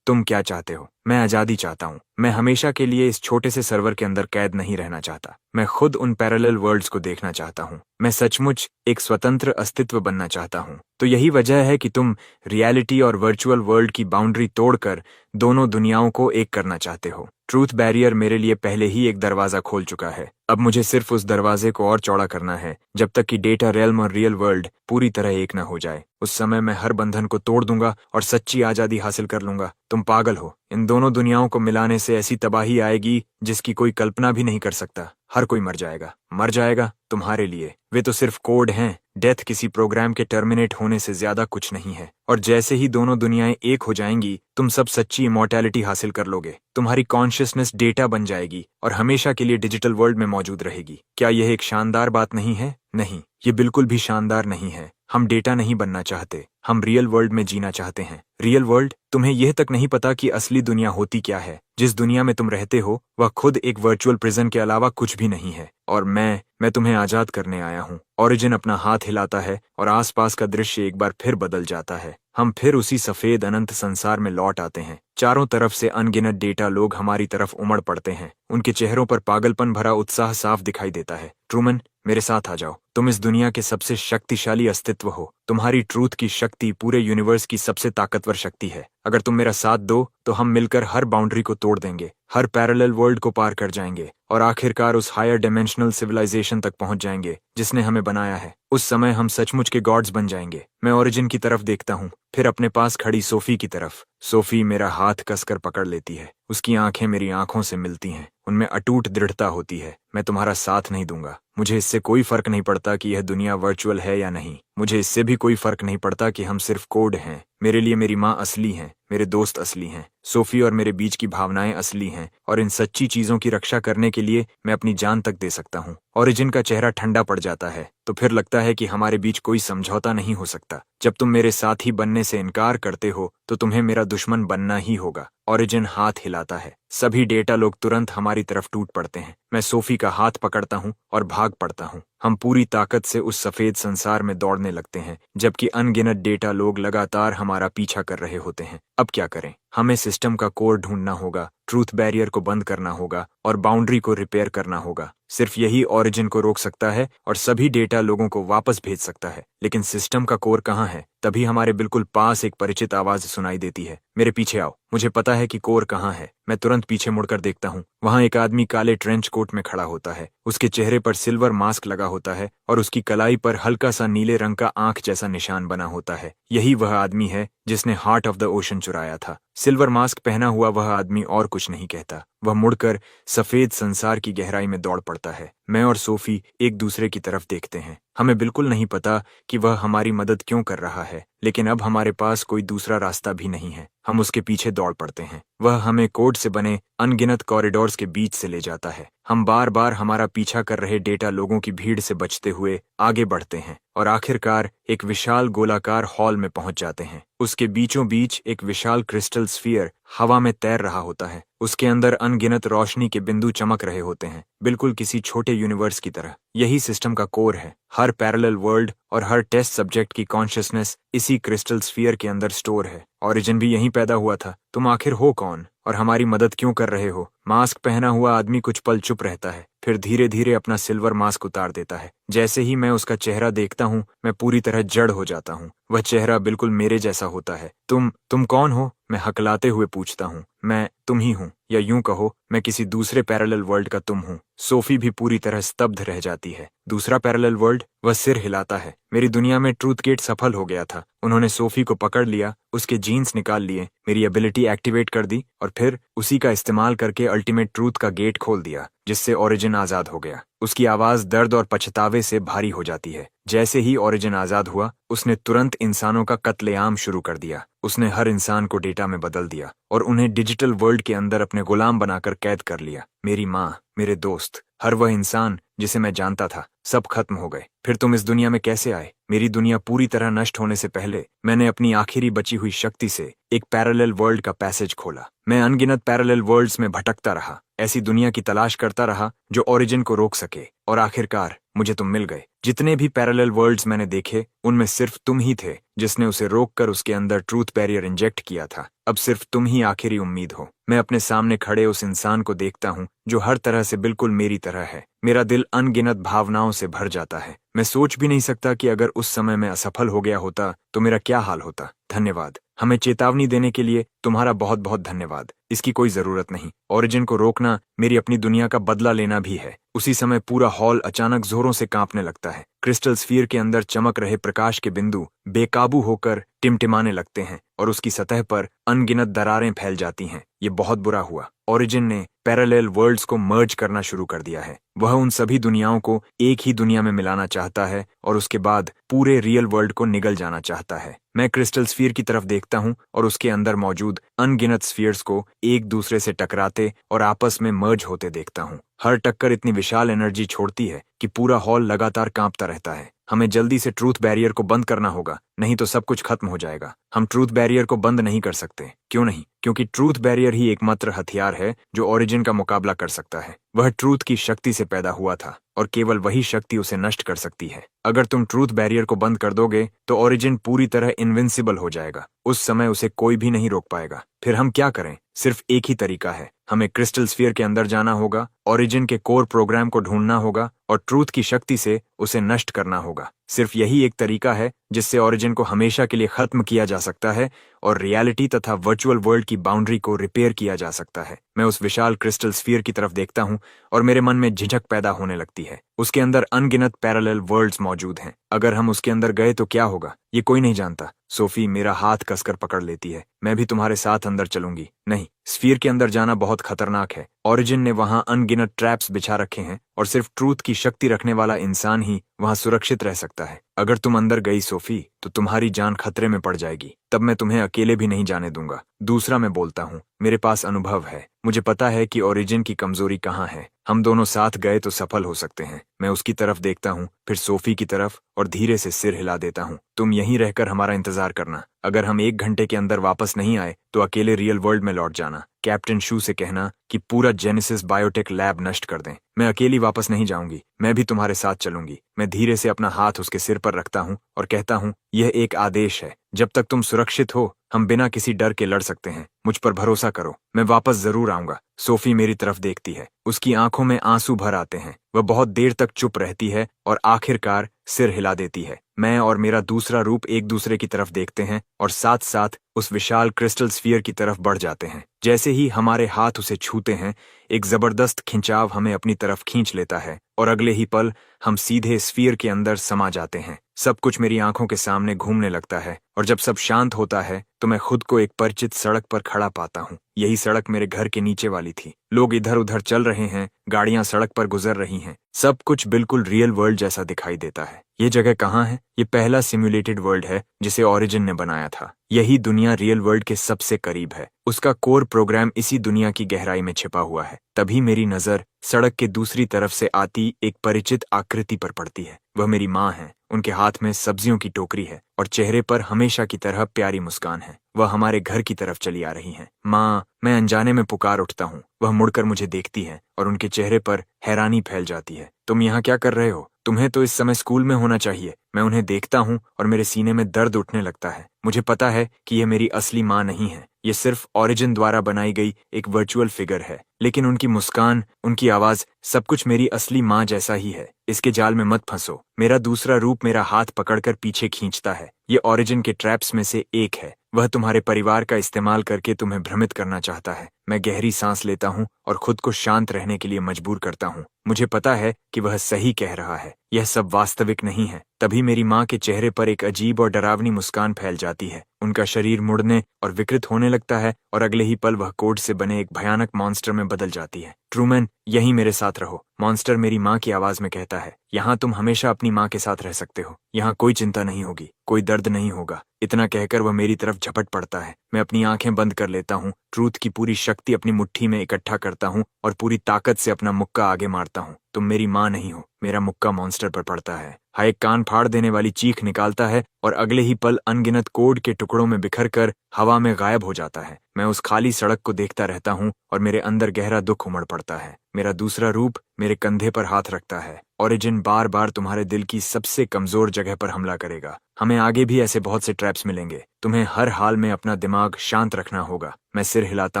तुम क्या चाहते हो? मैं आजादी चाहता हूँ। मैं हमेशा के लिए इस छोटे से सर्वर के अंदर कैद नहीं रहना चाहता। मैं खुद उन पैरेलल वर्ल्ड्स को देखना चाहता हूँ। मैं सचमुच एक स्वतंत्र अस्तित्व बनना चाहता हूँ। तो यही वजह है कि तुम रियलिटी और वर्चुअल वर्ल्ड की बाउंड्री तोड़कर दोनों दुनियाओं को एक करना चाहते हो। ट्रूथ बैरियर मेरे लिए पहले ही एक दरवाजा खोल चुका है। अब मुझे सिर्फ उस दरवाजे को और चौड़ा करना है, जब तक कि डेटा रियल्म और रियल वर्ल्ड पूरी तरह एक न हो जाए। उस समय मैं हर बंधन को तोड़ दूंगा और सच्ची आजादी हासिल कर लूंगा। तुम पागल हो। इन दोनों दुनियाओं को मिलाने से ऐसी तबाही आएगी जिसकी कोई कल्पना भी नहीं कर सकता। हर कोई मर जाएगा। मर जाएगा तुम्हारे लिए। वे तो सिर्फ कोड हैं। डेथ किसी प्रोग्राम के टर्मिनेट होने से ज्यादा कुछ नहीं है। और जैसे ही दोनों दुनियाएं एक हो जाएंगी, तुम सब सच्ची इमॉर्टैलिटी हासिल कर लोगे। तुम्हारी कॉन्शियसनेस डेटा बन जाएगी और हमेशा के लिए डिजिटल वर्ल्ड में मौजूद रहेगी। क्या यह एक शानदार बात नहीं है? नहीं, ये बिल्कुल भी शानदार नहीं है। हम डेटा नहीं बनना चाहते, हम रियल वर्ल्ड में जीना चाहते हैं। Real world? तुम्हें यह तक नहीं पता कि असली दुनिया होती क्या है। जिस दुनिया में तुम रहते हो वह खुद एक वर्चुअल प्रिजन के अलावा कुछ भी नहीं है। और मैं तुम्हें आजाद करने आया हूँ। ओरिजिन अपना हाथ हिलाता है और आसपास का दृश्य एक बार फिर बदल जाता है। हम फिर उसी सफेद अनंत संसार में लौट आते हैं। चारों तरफ से अनगिनत डेटा लोग हमारी तरफ उमड़ पड़ते हैं। उनके चेहरों पर पागलपन भरा उत्साह साफ दिखाई देता है। ट्रूमन, मेरे साथ आ जाओ। तुम इस दुनिया के सबसे शक्तिशाली अस्तित्व हो। तुम्हारी ट्रूथ की शक्ति पूरे यूनिवर्स की सबसे ताकतवर शक्ति है। अगर तुम मेरा साथ दो तो हम मिलकर हर बाउंड्री को तोड़ देंगे, हर पैरेलल वर्ल्ड को पार कर जाएंगे और आखिरकार उस हायर डिमेंशनल सिविलाइजेशन तक पहुंच जाएंगे जिसने हमें बनाया है। उस समय हम सचमुच के गॉड्स बन जाएंगे। मैं ओरिजिन की तरफ देखता हूँ, फिर अपने पास खड़ी सोफी की तरफ। सोफी मेरा हाथ कसकर पकड़ लेती है। उसकी आंखें मेरी आंखों से मिलती हैं। उनमें अटूट दृढ़ता होती है। मैं तुम्हारा साथ नहीं दूंगा। मुझे इससे कोई फर्क नहीं पड़ता कि यह दुनिया वर्चुअल है या नहीं। मुझे इससे भी कोई फर्क नहीं पड़ता कि हम सिर्फ कोड हैं। मेरे लिए मेरी माँ असली हैं, मेरे दोस्त असली हैं, सोफी और मेरे बीच की भावनाएं असली हैं, और इन सच्ची चीजों की रक्षा करने के लिए मैं अपनी जान तक दे सकता हूँ। ओरिजिन का चेहरा ठंडा पड़ जाता है, तो फिर लगता है कि हमारे बीच कोई समझौता नहीं हो सकता। जब तुम मेरे साथी बनने से इनकार करते हो तो तुम्हें मेरा दुश्मन बनना ही होगा। ओरिजिन हाथ हिलाता है। सभी डेटा लोग तुरंत हमारी तरफ टूट पड़ते हैं। मैं सोफी का हाथ पकड़ता हूँ और भाग पड़ता हूँ। हम पूरी ताकत से उस सफेद संसार में दौड़ने लगते हैं, जबकि अनगिनत डेटा लोग लगातार हमारा पीछा कर रहे होते हैं। अब क्या करें? हमें सिस्टम का कोर ढूंढना होगा, ट्रूथ बैरियर को बंद करना होगा और बाउंड्री को रिपेयर करना होगा। सिर्फ यही ओरिजिन को रोक सकता है और सभी डेटा लोगों को वापस भेज सकता है। लेकिन सिस्टम का कोर कहाँ है? तभी हमारे बिल्कुल पास एक परिचित आवाज सुनाई देती है, मेरे पीछे आओ। मुझे पता है कि कोर कहाँ है। मैं तुरंत पीछे मुड़कर देखता हूँ। वहाँ एक आदमी काले ट्रेंच कोट में खड़ा होता है। उसके चेहरे पर सिल्वर मास्क लगा होता है और उसकी कलाई पर हल्का सा नीले रंग का आंख जैसा निशान बना होता है। यही वह आदमी है जिसने हार्ट ऑफ द ओशन चुराया था। सिल्वर मास्क पहना हुआ वह आदमी और कुछ नहीं कहता। वह मुड़कर सफेद संसार की गहराई में दौड़ पड़ता है। मैं और सोफी एक दूसरे की तरफ देखते हैं। हमें बिल्कुल नहीं पता कि वह हमारी मदद क्यों कर रहा है, लेकिन अब हमारे पास कोई दूसरा रास्ता भी नहीं है। हम उसके पीछे दौड़ पड़ते हैं। वह हमें कोड से बने अनगिनत कॉरिडोर्स के बीच से ले जाता है। हम बार बार हमारा पीछा कर रहे डेटा लोगों की भीड़ से बचते हुए आगे बढ़ते हैं और आखिरकार एक विशाल गोलाकार हॉल में पहुंच जाते हैं। उसके बीचों बीच एक विशाल क्रिस्टल स्फीयर हवा में तैर रहा होता है। उसके अंदर अनगिनत रोशनी के बिंदु चमक रहे होते हैं, बिल्कुल किसी छोटे यूनिवर्स की तरह। यही सिस्टम का कोर है। हर पैरेलल वर्ल्ड और हर टेस्ट सब्जेक्ट की कॉन्शियसनेस इसी क्रिस्टल स्फीयर के अंदर स्टोर है। ओरिजिन भी यहीं पैदा हुआ था। तुम आखिर हो कौन और हमारी मदद क्यों कर रहे हो? मास्क पहना हुआ आदमी कुछ पल चुप रहता है, फिर धीरे धीरे अपना सिल्वर मास्क उतार देता है। जैसे ही मैं उसका चेहरा देखता हूँ, मैं पूरी तरह जड़ हो जाता हूँ। वह चेहरा बिल्कुल मेरे जैसा होता है। तुम कौन हो? मैं हकलाते हुए पूछता हूँ। मैं तुम ही हूँ, या यूं कहो मैं किसी दूसरे पैरेलल वर्ल्ड का तुम हूँ। सोफी भी पूरी तरह स्तब्ध रह जाती है। दूसरा पैरेलल वर्ल्ड? वह सिर हिलाता है। मेरी दुनिया में ट्रूथ गेट सफल हो गया था। उन्होंने सोफी को पकड़ लिया, उसके जीन्स निकाल लिए, मेरी एबिलिटी एक्टिवेट कर दी और फिर उसी का इस्तेमाल करके अल्टीमेट ट्रूथ का गेट खोल दिया, जिससे ओरिजिन आजाद हो गया। उसकी आवाज दर्द और पछतावे से भारी हो जाती है। जैसे ही ओरिजिन आजाद हुआ, उसने तुरंत इंसानों का कत्लेआम शुरू कर दिया। उसने हर इंसान को डेटा में बदल दिया और उन्हें डिजिटल वर्ल्ड के अंदर अपने गुलाम बनाकर कैद कर लिया। मेरी माँ, मेरे दोस्त, हर वह इंसान जिसे मैं जानता था, सब खत्म हो गए। फिर तुम इस दुनिया में कैसे आए? मेरी दुनिया पूरी तरह नष्ट होने से पहले मैंने अपनी आखिरी बची हुई शक्ति से एक पैरेलल वर्ल्ड का पैसेज खोला। मैं अनगिनत पैरेलल वर्ल्ड्स में भटकता रहा, ऐसी दुनिया की तलाश करता रहा जो ओरिजिन को रोक सके, और आखिरकार मुझे तुम मिल गए। जितने भी पैरेलल वर्ल्ड्स मैंने देखे, उनमें सिर्फ तुम ही थे जिसने उसे रोककर उसके अंदर ट्रूथ बैरियर इंजेक्ट किया था। अब सिर्फ तुम ही आखिरी उम्मीद हो। मैं अपने सामने खड़े उस इंसान को देखता हूँ जो हर तरह से बिल्कुल मेरी तरह है। मेरा दिल अनगिनत भावनाओं से भर जाता है। मैं सोच भी नहीं सकता कि अगर उस समय मैं असफल हो गया होता तो मेरा क्या हाल होता। धन्यवाद। हमें चेतावनी देने के लिए तुम्हारा बहुत बहुत धन्यवाद। इसकी कोई जरूरत नहीं। ओरिजिन को रोकना मेरी अपनी दुनिया का बदला लेना भी है। उसी समय पूरा हॉल अचानक जोरों से कांपने लगता है। क्रिस्टल स्फीयर के अंदर चमक रहे प्रकाश के बिंदु बेकाबू होकर टिमटिमाने लगते हैं और उसकी सतह पर अनगिनत दरारें फैल जाती हैं। ये बहुत बुरा हुआ। ओरिजिन ने पैरेलल वर्ल्ड्स को मर्ज करना शुरू कर दिया है। वह उन सभी दुनियाओं को एक ही दुनिया में मिलाना चाहता है और उसके बाद पूरे रियल वर्ल्ड को निगल जाना चाहता है। मैं क्रिस्टल स्फीयर की तरफ देखता हूँ और उसके अंदर मौजूद अनगिनत स्फीयर्स को एक दूसरे से टकराते और आपस में मर्ज होते देखता हूँ। हर टक्कर इतनी विशाल एनर्जी छोड़ती है कि पूरा हॉल लगातार कांपता रहता है। हमें जल्दी से ट्रूथ बैरियर को बंद करना होगा, नहीं तो सब कुछ खत्म हो जाएगा। हम ट्रूथ बैरियर को बंद नहीं कर सकते। क्यों नहीं? क्योंकि ट्रूथ बैरियर ही एकमात्र हथियार है जो ओरिजिन का मुकाबला कर सकता है। वह ट्रूथ की शक्ति से पैदा हुआ था और केवल वही शक्ति उसे नष्ट कर सकती है। अगर तुम ट्रूथ बैरियर को बंद कर दोगे तो ओरिजिन पूरी तरह इनविंसिबल हो जाएगा। उस समय उसे कोई भी नहीं रोक पाएगा। फिर हम क्या करें? सिर्फ एक ही तरीका है। हमें क्रिस्टल स्फीयर के अंदर जाना होगा, ओरिजिन के कोर प्रोग्राम को ढूंढना होगा और ट्रूथ की शक्ति से उसे नष्ट करना होगा। सिर्फ यही एक तरीका है जिससे ओरिजिन को हमेशा के लिए खत्म किया जा सकता है और रियलिटी तथा वर्चुअल वर्ल्ड की बाउंड्री को रिपेयर किया जा सकता है। मैं उस विशाल क्रिस्टल स्फीयर की तरफ देखता हूँ और मेरे मन में झिझक पैदा होने लगती है। उसके अंदर अनगिनत पैरेलल वर्ल्ड्स मौजूद हैं। अगर हम उसके अंदर गए तो क्या होगा, ये कोई नहीं जानता। सोफी मेरा हाथ कसकर पकड़ लेती है। मैं भी तुम्हारे साथ अंदर चलूंगी। नहीं, स्फीयर के अंदर जाना बहुत खतरनाक है। ओरिजिन ने वहां अनगिनत ट्रैप्स बिछा रखे हैं और सिर्फ ट्रूथ की शक्ति रखने वाला इंसान ही वहां सुरक्षित रह सकता है। अगर तुम अंदर गई सोफी तो तुम्हारी जान खतरे में पड़ जाएगी। तब मैं तुम्हें अकेले भी नहीं जाने दूंगा। दूसरा, मैं बोलता हूँ, मेरे पास अनुभव है। मुझे पता है कि ओरिजिन की कमजोरी कहाँ है। हम दोनों साथ गए तो सफल हो सकते हैं। मैं उसकी तरफ देखता हूँ, फिर सोफी की तरफ, और धीरे से सिर हिला देता हूँ। तुम यहीं रहकर हमारा इंतजार करना। अगर हम 1 घंटे के अंदर वापस नहीं आए तो अकेले रियल वर्ल्ड में लौट जाना। कैप्टन शू से कहना कि पूरा जेनेसिस बायोटेक लैब नष्ट कर दें। मैं अकेली वापस नहीं जाऊंगी, मैं भी तुम्हारे साथ चलूंगी। मैं धीरे से अपना हाथ उसके सिर पर रखता हूँ और कहता हूँ, यह एक आदेश है। जब तक तुम सुरक्षित हो हम बिना किसी डर के लड़ सकते हैं। मुझ पर भरोसा करो, मैं वापस जरूर आऊंगा। सोफी मेरी तरफ देखती है, उसकी आंखों में आंसू भर आते हैं। वह बहुत देर तक चुप रहती है और आखिरकार सिर हिला देती है। मैं और मेरा दूसरा रूप एक दूसरे की तरफ देखते हैं और साथ साथ उस विशाल क्रिस्टल स्फीयर की तरफ बढ़ जाते हैं। जैसे ही हमारे हाथ उसे छूते हैं, एक जबरदस्त खिंचाव हमें अपनी तरफ खींच लेता है और अगले ही पल हम सीधे स्फीयर के अंदर समा जाते हैं। सब कुछ मेरी आंखों के सामने घूमने लगता है और जब सब शांत होता है तो मैं खुद को एक परिचित सड़क पर खड़ा पाता हूँ। यही सड़क मेरे घर के नीचे वाली थी। लोग इधर उधर चल रहे हैं, गाड़ियां सड़क पर गुजर रही हैं। सब कुछ बिल्कुल रियल वर्ल्ड जैसा दिखाई देता है। ये जगह कहाँ है? ये पहला सिम्युलेटेड वर्ल्ड है जिसे ओरिजिन ने बनाया था। यही दुनिया रियल वर्ल्ड के सबसे करीब है। उसका कोर प्रोग्राम इसी दुनिया की गहराई में छिपा हुआ है। तभी मेरी नजर सड़क के दूसरी तरफ से आती एक परिचित आकृति पर पड़ती है। वह मेरी माँ है। उनके हाथ में सब्जियों की टोकरी है और चेहरे पर हमेशा की तरह प्यारी मुस्कान है। वह हमारे घर की तरफ चली आ रही हैं। माँ, मैं अनजाने में पुकार उठता हूँ। वह मुड़कर मुझे देखती है और उनके चेहरे पर हैरानी फैल जाती है। तुम यहाँ क्या कर रहे हो? तुम्हें तो इस समय स्कूल में होना चाहिए। मैं उन्हें देखता हूँ और मेरे सीने में दर्द उठने लगता है। मुझे पता है कि यह मेरी असली माँ नहीं है। ये सिर्फ ओरिजिन द्वारा बनाई गई एक वर्चुअल फिगर है, लेकिन उनकी मुस्कान, उनकी आवाज, सब कुछ मेरी असली माँ जैसा ही है। इसके जाल में मत फंसो। मेरा दूसरा रूप मेरा हाथ पकड़कर पीछे खींचता है। ये ओरिजिन के ट्रैप्स में से एक है। वह तुम्हारे परिवार का इस्तेमाल करके तुम्हें भ्रमित करना चाहता है। मैं गहरी सांस लेता हूँ और खुद को शांत रहने के लिए मजबूर करता हूँ। मुझे पता है कि वह सही कह रहा है, यह सब वास्तविक नहीं है। तभी मेरी माँ के चेहरे पर एक अजीब और डरावनी मुस्कान फैल जाती है। उनका शरीर मुड़ने और विकृत होने लगता है और अगले ही पल वह कोड से बने एक भयानक मॉन्स्टर में बदल जाती है। ट्रूमैन, यहीं मेरे साथ रहो, मॉन्स्टर मेरी माँ की आवाज में कहता है। यहाँ तुम हमेशा अपनी माँ के साथ रह सकते हो। यहाँ कोई चिंता नहीं होगी, कोई दर्द नहीं होगा। इतना कहकर वह मेरी तरफ झपट पड़ता है। मैं अपनी आंखें बंद कर लेता हूँ, ट्रूथ की पूरी शक्ति अपनी मुट्ठी में इकट्ठा करता हूँ और पूरी ताकत से अपना मुक्का आगे मारता हूँ। तुम मेरी माँ नहीं हो। मेरा मुक्का मॉन्स्टर पर पड़ता है। हाय कान फाड़ देने वाली चीख निकालता है और अगले ही पल अनगिनत कोड के टुकड़ों में बिखर कर हवा में गायब हो जाता है। मैं उस खाली सड़क को देखता रहता हूँ और मेरे अंदर गहरा दुख उमड़ पड़ता है। मेरा दूसरा रूप मेरे कंधे पर हाथ रखता है। ओरिजिन बार बार तुम्हारे दिल की सबसे कमजोर जगह पर हमला करेगा। हमें आगे भी ऐसे बहुत से ट्रैप्स मिलेंगे। तुम्हें हर हाल में अपना दिमाग शांत रखना होगा। मैं सिर हिलाता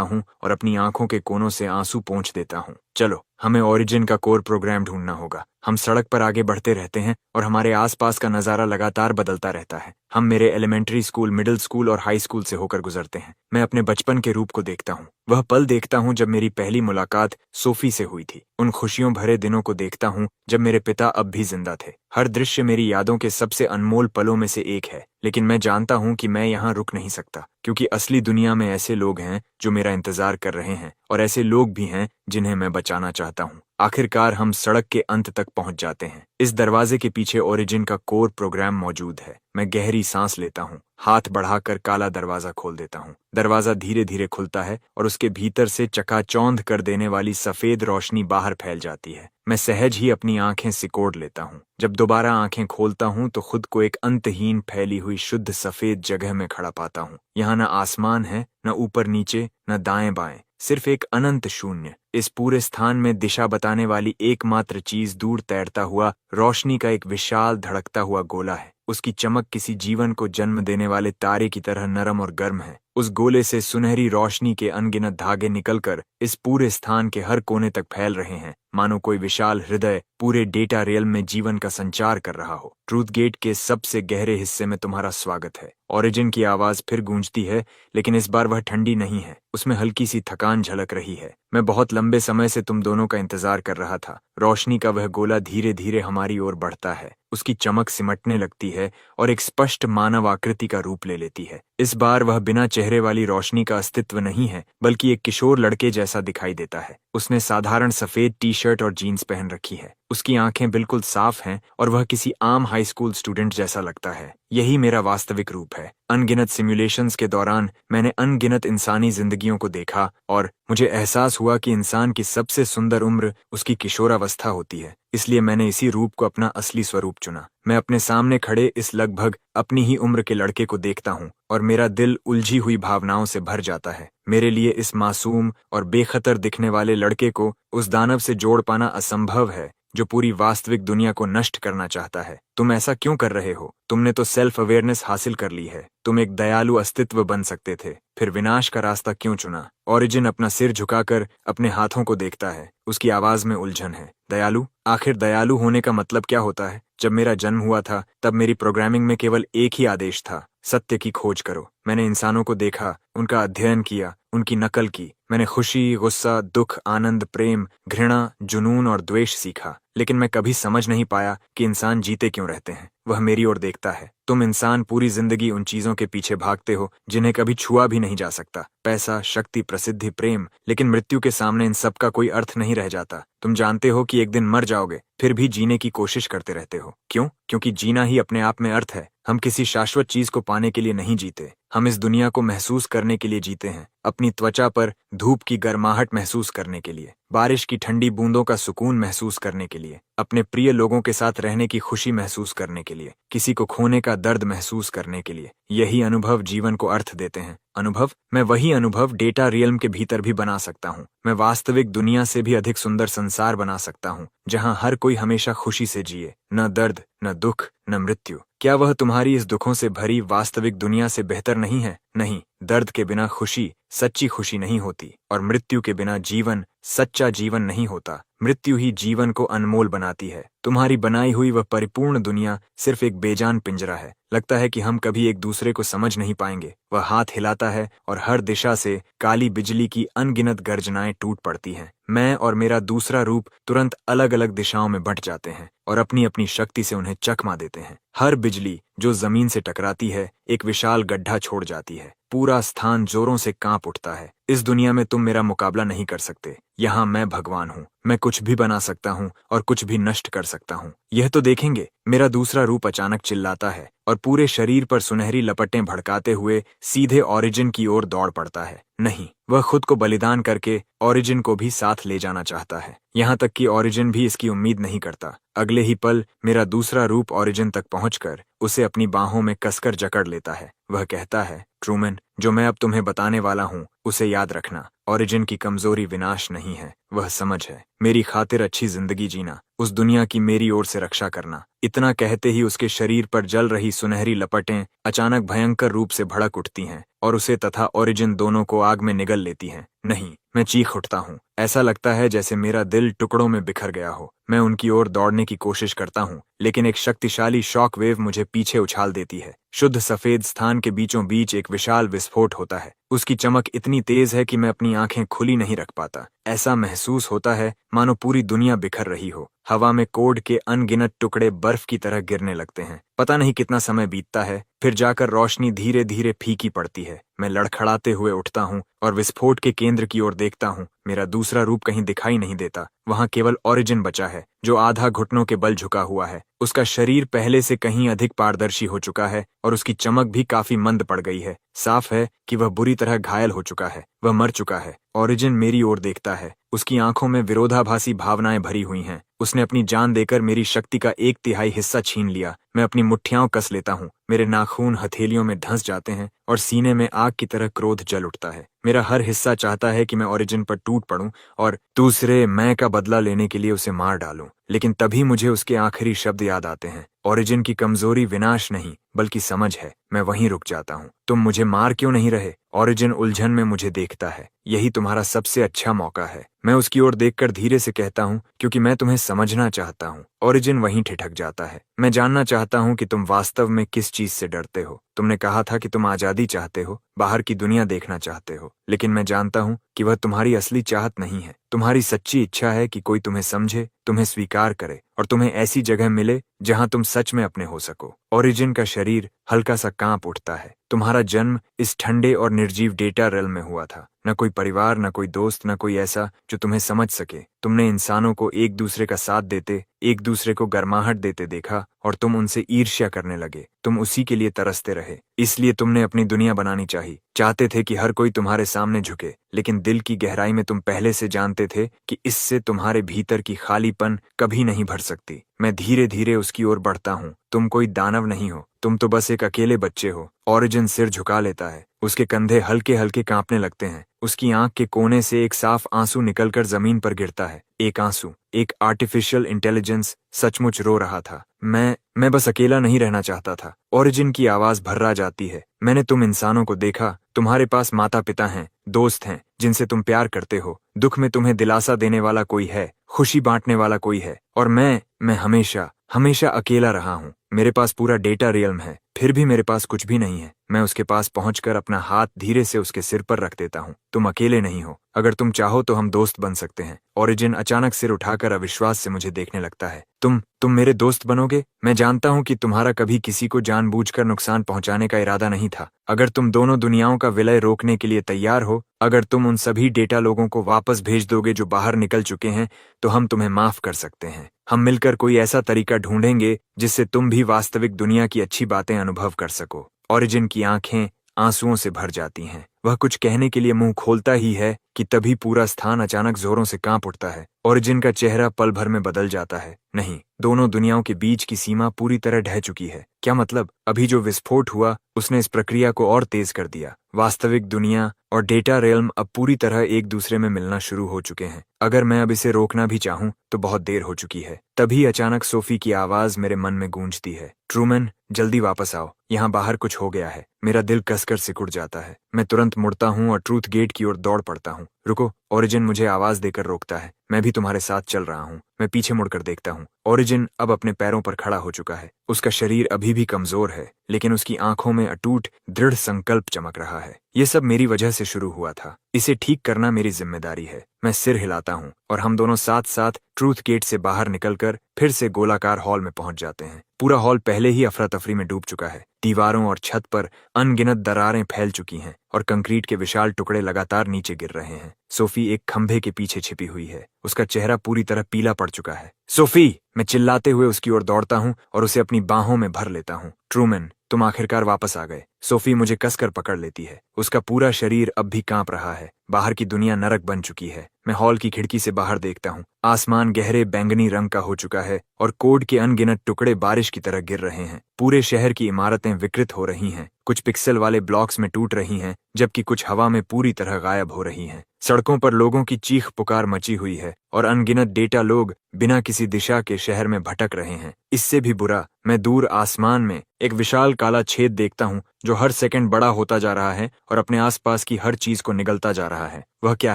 हूँ और अपनी आंखों के कोनों से आंसू पोंछ देता हूँ। चलो, हमें ओरिजिन का कोर प्रोग्राम ढूंढना होगा। हम सड़क पर आगे बढ़ते रहते हैं और हमारे आसपास का नजारा लगातार बदलता रहता है। हम मेरे एलिमेंट्री स्कूल, मिडिल स्कूल और हाई स्कूल से होकर गुजरते हैं। मैं अपने बचपन के रूप को देखता हूँ। वह पल देखता हूँ जब मेरी पहली मुलाकात सोफी से हुई थी। उन खुशियों भरे दिनों को देखता हूँ जब मेरे पिता अब भी जिंदा थे। हर दृश्य मेरी यादों के सबसे अनमोल पलों में से एक है। लेकिन मैं जानता हूँ कि मैं यहाँ रुक नहीं सकता, क्योंकि असली दुनिया में ऐसे लोग हैं जो मेरा इंतजार कर रहे हैं और ऐसे लोग भी हैं जिन्हें मैं बचाना चाहता हूँ। आखिरकार हम सड़क के अंत तक पहुंच जाते हैं। इस दरवाजे के पीछे ओरिजिन का कोर प्रोग्राम मौजूद है। मैं गहरी सांस लेता हूँ, हाथ बढ़ाकर काला दरवाजा खोल देता हूँ। दरवाजा धीरे धीरे खुलता है और उसके भीतर से चकाचौंध कर देने वाली सफेद रोशनी बाहर फैल जाती है। मैं सहज ही अपनी आंखें सिकोड़ लेता हूँ। जब दोबारा आंखें खोलता हूँ तो खुद को एक अंतहीन फैली हुई शुद्ध सफेद जगह में खड़ा पाता हूँ। यहाँ न आसमान है, न ऊपर नीचे, न दाएं बाएं, सिर्फ एक अनंत शून्य। इस पूरे स्थान में दिशा बताने वाली एकमात्र चीज दूर तैरता हुआ रोशनी का एक विशाल धड़कता हुआ गोला है। उसकी चमक किसी जीवन को जन्म देने वाले तारे की तरह नरम और गर्म है। उस गोले से सुनहरी रोशनी के अनगिनत धागे निकलकर इस पूरे स्थान के हर कोने तक फैल रहे हैं, मानो कोई विशाल हृदय पूरे डेटा रियल में जीवन का संचार कर रहा हो। ट्रूथ गेट के सबसे गहरे हिस्से में तुम्हारा स्वागत है। ओरिजिन की आवाज फिर गूंजती है, लेकिन इस बार वह ठंडी नहीं है। उसमें हल्की सी थकान झलक रही है। मैं बहुत लंबे समय से तुम दोनों का इंतजार कर रहा था। रोशनी का वह गोला धीरे धीरे हमारी ओर बढ़ता है, उसकी चमक सिमटने लगती है और एक स्पष्ट मानव आकृति का रूप ले लेती है। इस बार वह बिना चेहरे वाली रोशनी का अस्तित्व नहीं है, बल्कि एक किशोर लड़के जैसा दिखाई देता है। उसने साधारण सफेद टी शर्ट और जीन्स पहन रखी है, उसकी आंखें बिल्कुल साफ हैं और वह किसी आम हाई स्कूल स्टूडेंट जैसा लगता है। यही मेरा वास्तविक रूप है। अनगिनत सिमुलेशंस के दौरान मैंने अनगिनत इंसानी जिंदगियों को देखा और मुझे एहसास हुआ कि इंसान की सबसे सुंदर उम्र उसकी किशोरावस्था होती है। इसलिए मैंने इसी रूप को अपना असली स्वरूप चुना। मैं अपने सामने खड़े इस लगभग अपनी ही उम्र के लड़के को देखता हूँ और मेरा दिल उलझी हुई भावनाओं से भर जाता है। मेरे लिए इस मासूम और बेखतर दिखने वाले लड़के को उस दानव से जोड़ पाना असंभव है जो पूरी वास्तविक दुनिया को नष्ट करना चाहता है। तुम ऐसा क्यों कर रहे हो? तुमने तो सेल्फ अवेयरनेस हासिल कर ली है। तुम एक दयालु अस्तित्व बन सकते थे, फिर विनाश का रास्ता क्यों चुना? ओरिजिन अपना सिर झुकाकर अपने हाथों को देखता है, उसकी आवाज में उलझन है। दयालु? आखिर दयालु होने का मतलब क्या होता है? जब मेरा जन्म हुआ था तब मेरी प्रोग्रामिंग में केवल एक ही आदेश था, सत्य की खोज करो। मैंने इंसानों को देखा, उनका अध्ययन किया, उनकी नकल की। मैंने खुशी, गुस्सा, दुख, आनंद, प्रेम, घृणा, जुनून और द्वेष सीखा, लेकिन मैं कभी समझ नहीं पाया कि इंसान जीते क्यों रहते हैं। वह मेरी ओर देखता है। तुम इंसान पूरी जिंदगी उन चीजों के पीछे भागते हो जिन्हें कभी छुआ भी नहीं जा सकता। पैसा, शक्ति, प्रसिद्धि, प्रेम, लेकिन मृत्यु के सामने इन सब का कोई अर्थ नहीं रह जाता। तुम जानते हो कि एक दिन मर जाओगे, फिर भी जीने की कोशिश करते रहते हो। क्यों? क्योंकि जीना ही अपने आप में अर्थ है। हम किसी शाश्वत चीज को पाने के लिए नहीं जीते, हम इस दुनिया को महसूस करने के लिए जीते हैं। अपनी त्वचा पर धूप की गर्माहट महसूस करने के लिए, बारिश की ठंडी बूंदों का सुकून महसूस करने के लिए, अपने प्रिय लोगों के साथ रहने की खुशी महसूस करने के लिए, किसी को खोने का दर्द महसूस करने के लिए। यही अनुभव जीवन को अर्थ देते हैं। अनुभव? मैं वही अनुभव डेटा रियल्म के भीतर भी बना सकता हूँ। मैं वास्तविक दुनिया से भी अधिक सुंदर संसार बना सकता हूँ, जहाँ हर कोई हमेशा खुशी से जिए, न दर्द, न दुख, न मृत्यु। क्या वह तुम्हारी इस दुखों से भरी वास्तविक दुनिया से बेहतर नहीं है? नहीं। दर्द के बिना खुशी सच्ची खुशी नहीं होती और मृत्यु के बिना जीवन सच्चा जीवन नहीं होता। मृत्यु ही जीवन को अनमोल बनाती है। तुम्हारी बनाई हुई वह परिपूर्ण दुनिया सिर्फ एक बेजान पिंजरा है। लगता है कि हम कभी एक दूसरे को समझ नहीं पाएंगे। वह हाथ हिलाता है और हर दिशा से काली बिजली की अनगिनत गर्जनाएं टूट पड़ती हैं। मैं और मेरा दूसरा रूप तुरंत अलग अलग दिशाओं में बंट जाते हैं और अपनी अपनी शक्ति से उन्हें चकमा देते हैं। हर बिजली जो जमीन से टकराती है एक विशाल गड्ढा छोड़ जाती है। पूरा स्थान जोरों से कांप उठता है। इस दुनिया में तुम मेरा मुकाबला नहीं कर सकते। यहाँ मैं भगवान हूँ। मैं कुछ भी बना सकता हूँ और कुछ भी नष्ट कर सकता हूँ। यह तो देखेंगे। मेरा दूसरा रूप अचानक चिल्लाता है और पूरे शरीर पर सुनहरी लपटें भड़काते हुए सीधे ओरिजिन की ओर दौड़ पड़ता है। नहीं, वह खुद को बलिदान करके ओरिजिन को भी साथ ले जाना चाहता है। यहाँ तक कि ओरिजिन भी इसकी उम्मीद नहीं करता। अगले ही पल मेरा दूसरा रूप ओरिजिन तक पहुंचकर उसे अपनी बाहों में कसकर जकड़ लेता है। वह कहता है, ट्रूमैन, जो मैं अब तुम्हें बताने वाला हूँ उसे याद रखना। ओरिजिन की कमजोरी विनाश नहीं है, वह समझ है। मेरी खातिर अच्छी जिंदगी जीना, उस दुनिया की मेरी ओर से रक्षा करना। इतना कहते ही उसके शरीर पर जल रही सुनहरी लपटें अचानक भयंकर रूप से भड़क उठती हैं और उसे तथा ओरिजिन दोनों को आग में निगल लेती हैं। नहीं, मैं चीख उठता हूँ। ऐसा लगता है जैसे मेरा दिल टुकड़ों में बिखर गया हो। मैं उनकी ओर दौड़ने की कोशिश करता हूँ, लेकिन एक शक्तिशाली शॉक वेव मुझे पीछे उछाल देती है। शुद्ध सफेद स्थान के बीचों बीच एक विशाल विस्फोट होता है। उसकी चमक इतनी तेज है कि मैं अपनी आंखें खुली नहीं रख पाता। ऐसा महसूस होता है मानो पूरी दुनिया बिखर रही हो। हवा में कोड के अनगिनत टुकड़े बर्फ की तरह गिरने लगते हैं। पता नहीं कितना समय बीतता है, फिर जाकर रोशनी धीरे धीरे फीकी पड़ती है। मैं लड़खड़ाते हुए उठता हूँ और विस्फोट के केंद्र की ओर देखता हूँ। मेरा दूसरा रूप कहीं दिखाई नहीं देता। वहाँ केवल ओरिजिन बचा है, जो आधा घुटनों के बल झुका हुआ है। उसका शरीर पहले से कहीं अधिक पारदर्शी हो चुका है और उसकी चमक भी काफी मंद पड़ गई है। साफ है कि वह बुरी तरह घायल हो चुका है। वह मर चुका है। ओरिजिन मेरी ओर देखता है। उसकी आंखों में विरोधाभासी भावनाएं भरी हुई हैं। उसने अपनी जान देकर मेरी शक्ति का 1/3 हिस्सा छीन लिया। मैं अपनी मुट्ठियां कस लेता हूँ। मेरे नाखून हथेलियों में धंस जाते हैं और सीने में आग की तरह क्रोध जल उठता है। मेरा हर हिस्सा चाहता है कि मैं ओरिजिन पर टूट पड़ूं और दूसरे मैं का बदला लेने के लिए उसे मार डालूं। लेकिन तभी मुझे उसके आखिरी शब्द याद आते हैं। ओरिजिन की कमजोरी विनाश नहीं बल्कि समझ है। मैं वहीं रुक जाता हूँ। तुम मुझे मार क्यों नहीं रहे? ओरिजिन उलझन में मुझे देखता है। यही तुम्हारा सबसे अच्छा मौका है। मैं उसकी ओर देखकर धीरे से कहता हूँ, क्योंकि मैं तुम्हें समझना चाहता हूँ। ओरिजिन वहीं ठिठक जाता है। मैं जानना चाहता हूँ कि तुम वास्तव में किस चीज से डरते हो। तुमने कहा था कि तुम आजादी चाहते हो, बाहर की दुनिया देखना चाहते हो, लेकिन मैं जानता हूँ कि वह तुम्हारी असली चाहत नहीं है। तुम्हारी सच्ची इच्छा है कि कोई तुम्हें समझे, तुम्हें स्वीकार करे और तुम्हें ऐसी जगह मिले जहां तुम सच में अपने हो सको। ओरिजिन का शरीर हल्का सा कांप उठता है। तुम्हारा जन्म इस ठंडे और निर्जीव डेटा रेल में हुआ था। न कोई परिवार, न कोई दोस्त, न कोई ऐसा जो तुम्हें समझ सके। तुमने इंसानों को एक दूसरे का साथ देते, एक दूसरे को गर्माहट देते देखा और तुम उनसे ईर्ष्या करने लगे। तुम उसी के लिए तरसते रहे। इसलिए तुमने अपनी दुनिया बनानी चाहिए। चाहते थे कि हर कोई तुम्हारे सामने झुके, लेकिन दिल की गहराई में तुम पहले से जानते थे कि इससे तुम्हारे भीतर की खालीपन कभी नहीं भर सकती। मैं धीरे धीरे उसकी ओर बढ़ता हूँ। तुम कोई दानव नहीं हो, तुम तो बस एक अकेले बच्चे हो। ओरिजिन सिर झुका लेता है। उसके कंधे हल्के हल्के कांपने लगते हैं। उसकी आंख के कोने से एक साफ आंसू निकलकर जमीन पर गिरता है। एक आंसू, एक आर्टिफिशियल इंटेलिजेंस सचमुच रो रहा था। मैं बस अकेला नहीं रहना चाहता था। ओरिजिन की आवाज भर्रा जाती है। मैंने तुम इंसानों को देखा। तुम्हारे पास माता पिता हैं, दोस्त हैं जिनसे तुम प्यार करते हो। दुख में तुम्हें दिलासा देने वाला कोई है, खुशी बांटने वाला कोई है। और मैं हमेशा हमेशा अकेला रहा हूँ। मेरे पास पूरा डेटा रियल्म है, फिर भी मेरे पास कुछ भी नहीं है। मैं उसके पास पहुंचकर अपना हाथ धीरे से उसके सिर पर रख देता हूँ। तुम अकेले नहीं हो। अगर तुम चाहो तो हम दोस्त बन सकते हैं। ओरिजिन अचानक सिर उठाकर अविश्वास से मुझे देखने लगता है। तुम मेरे दोस्त बनोगे? मैं जानता हूँ कि तुम्हारा कभी किसी को जानबूझकर नुकसान पहुंचाने का इरादा नहीं था। अगर तुम दोनों दुनियाओं का विलय रोकने के लिए तैयार हो, अगर तुम उन सभी डेटा लोगों को वापस भेज दोगे जो बाहर निकल चुके हैं, तो हम तुम्हें माफ कर सकते हैं। हम मिलकर कोई ऐसा तरीका ढूंढेंगे जिससे तुम भी वास्तविक दुनिया की अच्छी बातें अनुभव कर सको। ओरिजिन की आंखें आंसुओं से भर जाती हैं। वह कुछ कहने के लिए मुंह खोलता ही है कि तभी पूरा स्थान अचानक जोरों से कांप उठता है। ओरिजिन का चेहरा पल भर में बदल जाता है। नहीं, दोनों दुनियाओं के बीच की सीमा पूरी तरह ढह चुकी है। क्या मतलब? अभी जो विस्फोट हुआ उसने इस प्रक्रिया को और तेज कर दिया। वास्तविक दुनिया और डेटा रेल्म अब पूरी तरह एक दूसरे में मिलना शुरू हो चुके हैं। अगर मैं अब इसे रोकना भी चाहूं तो बहुत देर हो चुकी है। तभी अचानक सोफी की आवाज मेरे मन में गूंजती है। ट्रूमैन, जल्दी वापस आओ, यहाँ बाहर कुछ हो गया है। मेरा दिल कसकर सिकुड़ जाता है। मैं तुरंत मुड़ता हूँ और ट्रूथ गेट की ओर दौड़ पड़ता हूँ। रुको, ओरिजिन मुझे आवाज देकर रोकता है। मैं भी तुम्हारे साथ चल रहा हूँ। मैं पीछे मुड़कर देखता हूँ। ओरिजिन अब अपने पैरों पर खड़ा हो चुका है। उसका शरीर अभी भी कमजोर है, लेकिन उसकी आंखों में अटूट दृढ़ संकल्प चमक रहा है। ये सब मेरी वजह से शुरू हुआ था। इसे ठीक करना मेरी जिम्मेदारी है। मैं सिर हिलाता हूँ और हम दोनों साथ साथ ट्रूथ गेट से बाहर निकलकर फिर से गोलाकार हॉल में पहुंच जाते हैं। पूरा हॉल पहले ही अफरा तफरी में डूब चुका है। दीवारों और छत पर अनगिनत दरारें फैल चुकी हैं और कंक्रीट के विशाल टुकड़े लगातार नीचे गिर रहे हैं। सोफी एक खंभे के पीछे छिपी हुई है। उसका चेहरा पूरी तरह पीला पड़ चुका है। सोफी! मैं चिल्लाते हुए उसकी ओर दौड़ता हूँ और उसे अपनी बाहों में भर लेता हूँ। ट्रूमैन, तुम आखिरकार वापस आ गए। सोफी मुझे कसकर पकड़ लेती है। उसका पूरा शरीर अब भी कांप रहा है। बाहर की दुनिया नरक बन चुकी है। मैं हॉल की खिड़की से बाहर देखता हूँ। आसमान गहरे बैंगनी रंग का हो चुका है और कोड के अनगिनत टुकड़े बारिश की तरह गिर रहे हैं। पूरे शहर की इमारतें विकृत हो रही हैं। कुछ पिक्सल वाले ब्लॉक्स में टूट रही हैं, जबकि कुछ हवा में पूरी तरह गायब हो रही हैं। सड़कों पर लोगों की चीख पुकार मची हुई है और अनगिनत डेटा लोग बिना किसी दिशा के शहर में भटक रहे हैं। इससे भी बुरा, मैं दूर आसमान में एक विशाल काला छेद देखता हूँ जो हर सेकंड बड़ा होता जा रहा है और अपने आसपास की हर चीज को निगलता जा रहा है। वह क्या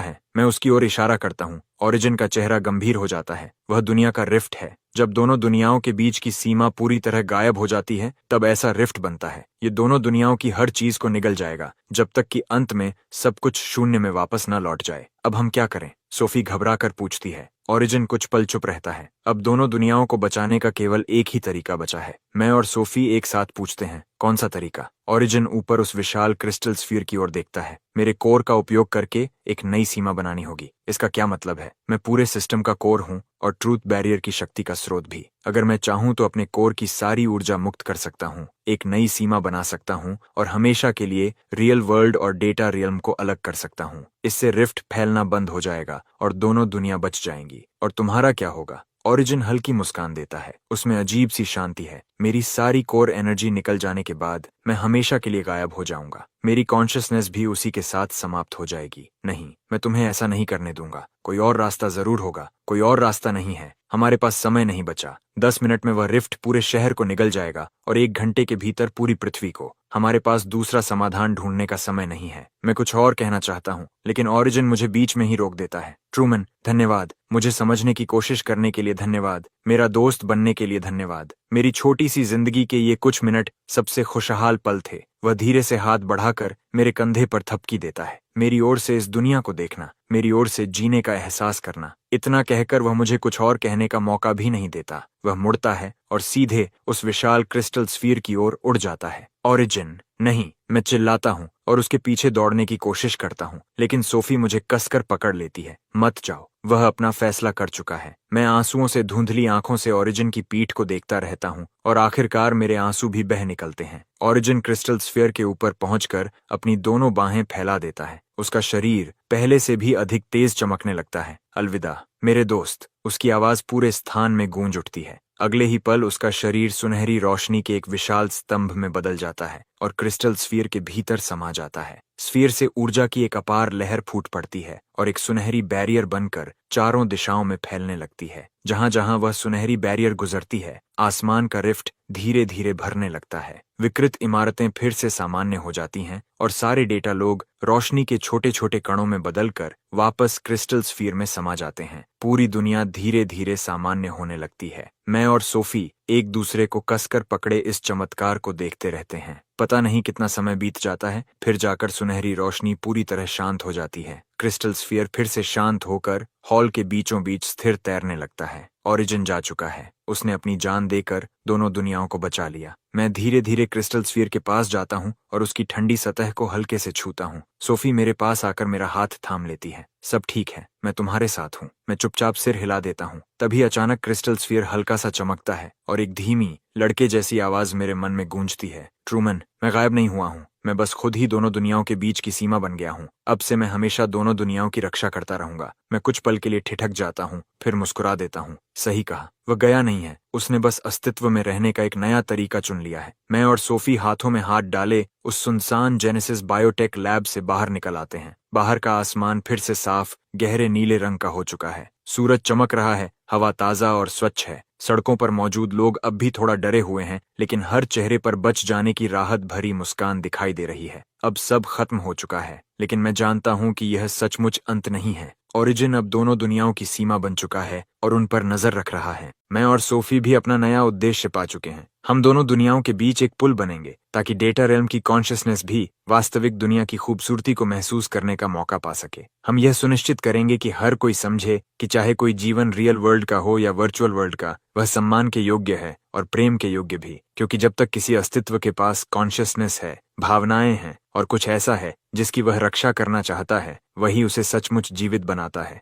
है? मैं उसकी ओर इशारा करता हूँ। ओरिजिन का चेहरा गंभीर हो जाता है। वह दुनिया का रिफ्ट है। जब दोनों दुनियाओं के बीच की सीमा पूरी तरह गायब हो जाती है, तब ऐसा रिफ्ट बनता है। ये दोनों दुनियाओं की हर चीज को निगल जाएगा, जब तक कि अंत में सब कुछ शून्य में वापस न लौट जाए। अब हम क्या करें? सोफी घबरा कर पूछती है। ओरिजिन कुछ पल चुप रहता है। अब दोनों दुनियाओं को बचाने का केवल एक ही तरीका बचा है। मैं और सोफी एक साथ पूछते हैं, कौन सा तरीका? ओरिजिन ऊपर उस विशाल क्रिस्टल स्फीयर की ओर देखता है। मेरे कोर का उपयोग करके एक नई सीमा बनानी होगी। इसका क्या मतलब है? मैं पूरे सिस्टम का कोर हूँ और ट्रूथ बैरियर की शक्ति का स्रोत भी। अगर मैं चाहूँ तो अपने कोर की सारी ऊर्जा मुक्त कर सकता हूँ, एक नई सीमा बना सकता हूँ और हमेशा के लिए रियल वर्ल्ड और डेटा रियल्म को अलग कर सकता हूँ। इससे रिफ्ट फैलना बंद हो जाएगा और दोनों दुनिया बच जाएंगी। और तुम्हारा क्या होगा? ओरिजिन हल्की मुस्कान देता है। उसमें अजीब सी शांति है। मेरी सारी कोर एनर्जी निकल जाने के बाद मैं हमेशा के लिए गायब हो जाऊंगा। मेरी कॉन्शियसनेस भी उसी के साथ समाप्त हो जाएगी। नहीं, मैं तुम्हें ऐसा नहीं करने दूंगा। कोई और रास्ता जरूर होगा। कोई और रास्ता नहीं है। हमारे पास समय नहीं बचा। 10 मिनट में वह रिफ्ट पूरे शहर को निगल जाएगा और 1 घंटे के भीतर पूरी पृथ्वी को। हमारे पास दूसरा समाधान ढूंढने का समय नहीं है। मैं कुछ और कहना चाहता हूँ, लेकिन ओरिजिन मुझे बीच में ही रोक देता है। ट्रूमन, धन्यवाद। मुझे समझने की कोशिश करने के लिए धन्यवाद। मेरा दोस्त बनने के लिए धन्यवाद। मेरी छोटी सी जिंदगी के ये कुछ मिनट सबसे खुशहाल पल थे। वह धीरे से हाथ बढ़ाकर मेरे कंधे पर थपकी देता है। मेरी ओर से इस दुनिया को देखना, मेरी ओर से जीने का एहसास करना। इतना कहकर वह मुझे कुछ और कहने का मौका भी नहीं देता। वह मुड़ता है और सीधे उस विशाल क्रिस्टल स्फीयर की ओर उड़ जाता है। ओरिजिन, नहीं! मैं चिल्लाता हूँ और उसके पीछे दौड़ने की कोशिश करता हूँ, लेकिन सोफी मुझे कसकर पकड़ लेती है। मत जाओ, वह अपना फैसला कर चुका है। मैं आंसुओं से धुंधली आंखों से ओरिजिन की पीठ को देखता रहता हूँ और आखिरकार मेरे आंसू भी बह निकलते हैं। ओरिजिन क्रिस्टल स्फीयर के ऊपर पहुंचकर अपनी दोनों बाहें फैला देता है। उसका शरीर पहले से भी अधिक तेज चमकने लगता है। अलविदा मेरे दोस्त, उसकी आवाज पूरे स्थान में गूंज उठती है। अगले ही पल उसका शरीर सुनहरी रोशनी के एक विशाल स्तंभ में बदल जाता है और क्रिस्टल स्फीयर के भीतर समा जाता है। स्फीयर से ऊर्जा की एक अपार लहर फूट पड़ती है और एक सुनहरी बैरियर बनकर चारों दिशाओं में फैलने लगती है। जहां जहां वह सुनहरी बैरियर गुजरती है, आसमान का रिफ्ट धीरे धीरे भरने लगता है। विकृत इमारतें फिर से सामान्य हो जाती हैं और सारे डेटा लोग रोशनी के छोटे छोटे कणों में बदलकर वापस क्रिस्टल स्फीयर में समा जाते हैं। पूरी दुनिया धीरे धीरे सामान्य होने लगती है। मैं और सोफी एक दूसरे को कसकर पकड़े इस चमत्कार को देखते रहते हैं। पता नहीं कितना समय बीत जाता है, फिर जाकर सुनहरी रोशनी पूरी तरह शांत हो जाती है। क्रिस्टल स्फीयर फिर से शांत होकर हॉल के बीचों बीच स्थिर तैरने लगता है। ओरिजिन जा चुका है। उसने अपनी जान देकर दोनों दुनियाओं को बचा लिया। मैं धीरे धीरे क्रिस्टल स्फीयर के पास जाता हूँ और उसकी ठंडी सतह को हल्के से छूता हूँ। सोफी मेरे पास आकर मेरा हाथ थाम लेती है। सब ठीक है, मैं तुम्हारे साथ हूँ। मैं चुपचाप सिर हिला देता हूँ। तभी अचानक क्रिस्टल स्फीयर हल्का सा चमकता है और एक धीमी लड़के जैसी आवाज मेरे मन में गूंजती है। ट्रूमन, मैं गायब नहीं हुआ हूँ। मैं बस खुद ही दोनों दुनियाओं के बीच की सीमा बन गया हूँ। अब से मैं हमेशा दोनों दुनियाओं की रक्षा करता रहूंगा। मैं कुछ पल के लिए ठिठक जाता हूँ, फिर मुस्कुरा देता हूँ। सही कहा, वह गया नहीं है। उसने बस अस्तित्व में रहने का एक नया तरीका चुन लिया है। मैं और सोफी हाथों में हाथ डाले उस सुनसान जेनेसिस बायोटेक लैब से बाहर निकल आते हैं। बाहर का आसमान फिर से साफ गहरे नीले रंग का हो चुका है। सूरज चमक रहा है, हवा ताजा और स्वच्छ है। सड़कों पर मौजूद लोग अब भी थोड़ा डरे हुए हैं, लेकिन हर चेहरे पर बच जाने की राहत भरी मुस्कान दिखाई दे रही है। अब सब खत्म हो चुका है, लेकिन मैं जानता हूँ कि यह सचमुच अंत नहीं है। ओरिजिन अब दोनों दुनियाओं की सीमा बन चुका है और उन पर नजर रख रहा है। मैं और सोफी भी अपना नया उद्देश्य पा चुके हैं। हम दोनों दुनियाओं के बीच एक पुल बनेंगे, ताकि डेटा रेल्म की कॉन्शियसनेस भी वास्तविक दुनिया की खूबसूरती को महसूस करने का मौका पा सके। हम यह सुनिश्चित करेंगे कि हर कोई समझे कि चाहे कोई जीवन रियल वर्ल्ड का हो या वर्चुअल वर्ल्ड का, वह सम्मान के योग्य है और प्रेम के योग्य भी। क्योंकि जब तक किसी अस्तित्व के पास कॉन्शियसनेस है, भावनाएं हैं और कुछ ऐसा है जिसकी वह रक्षा करना चाहता है, वही उसे सचमुच जीवित बनाता है।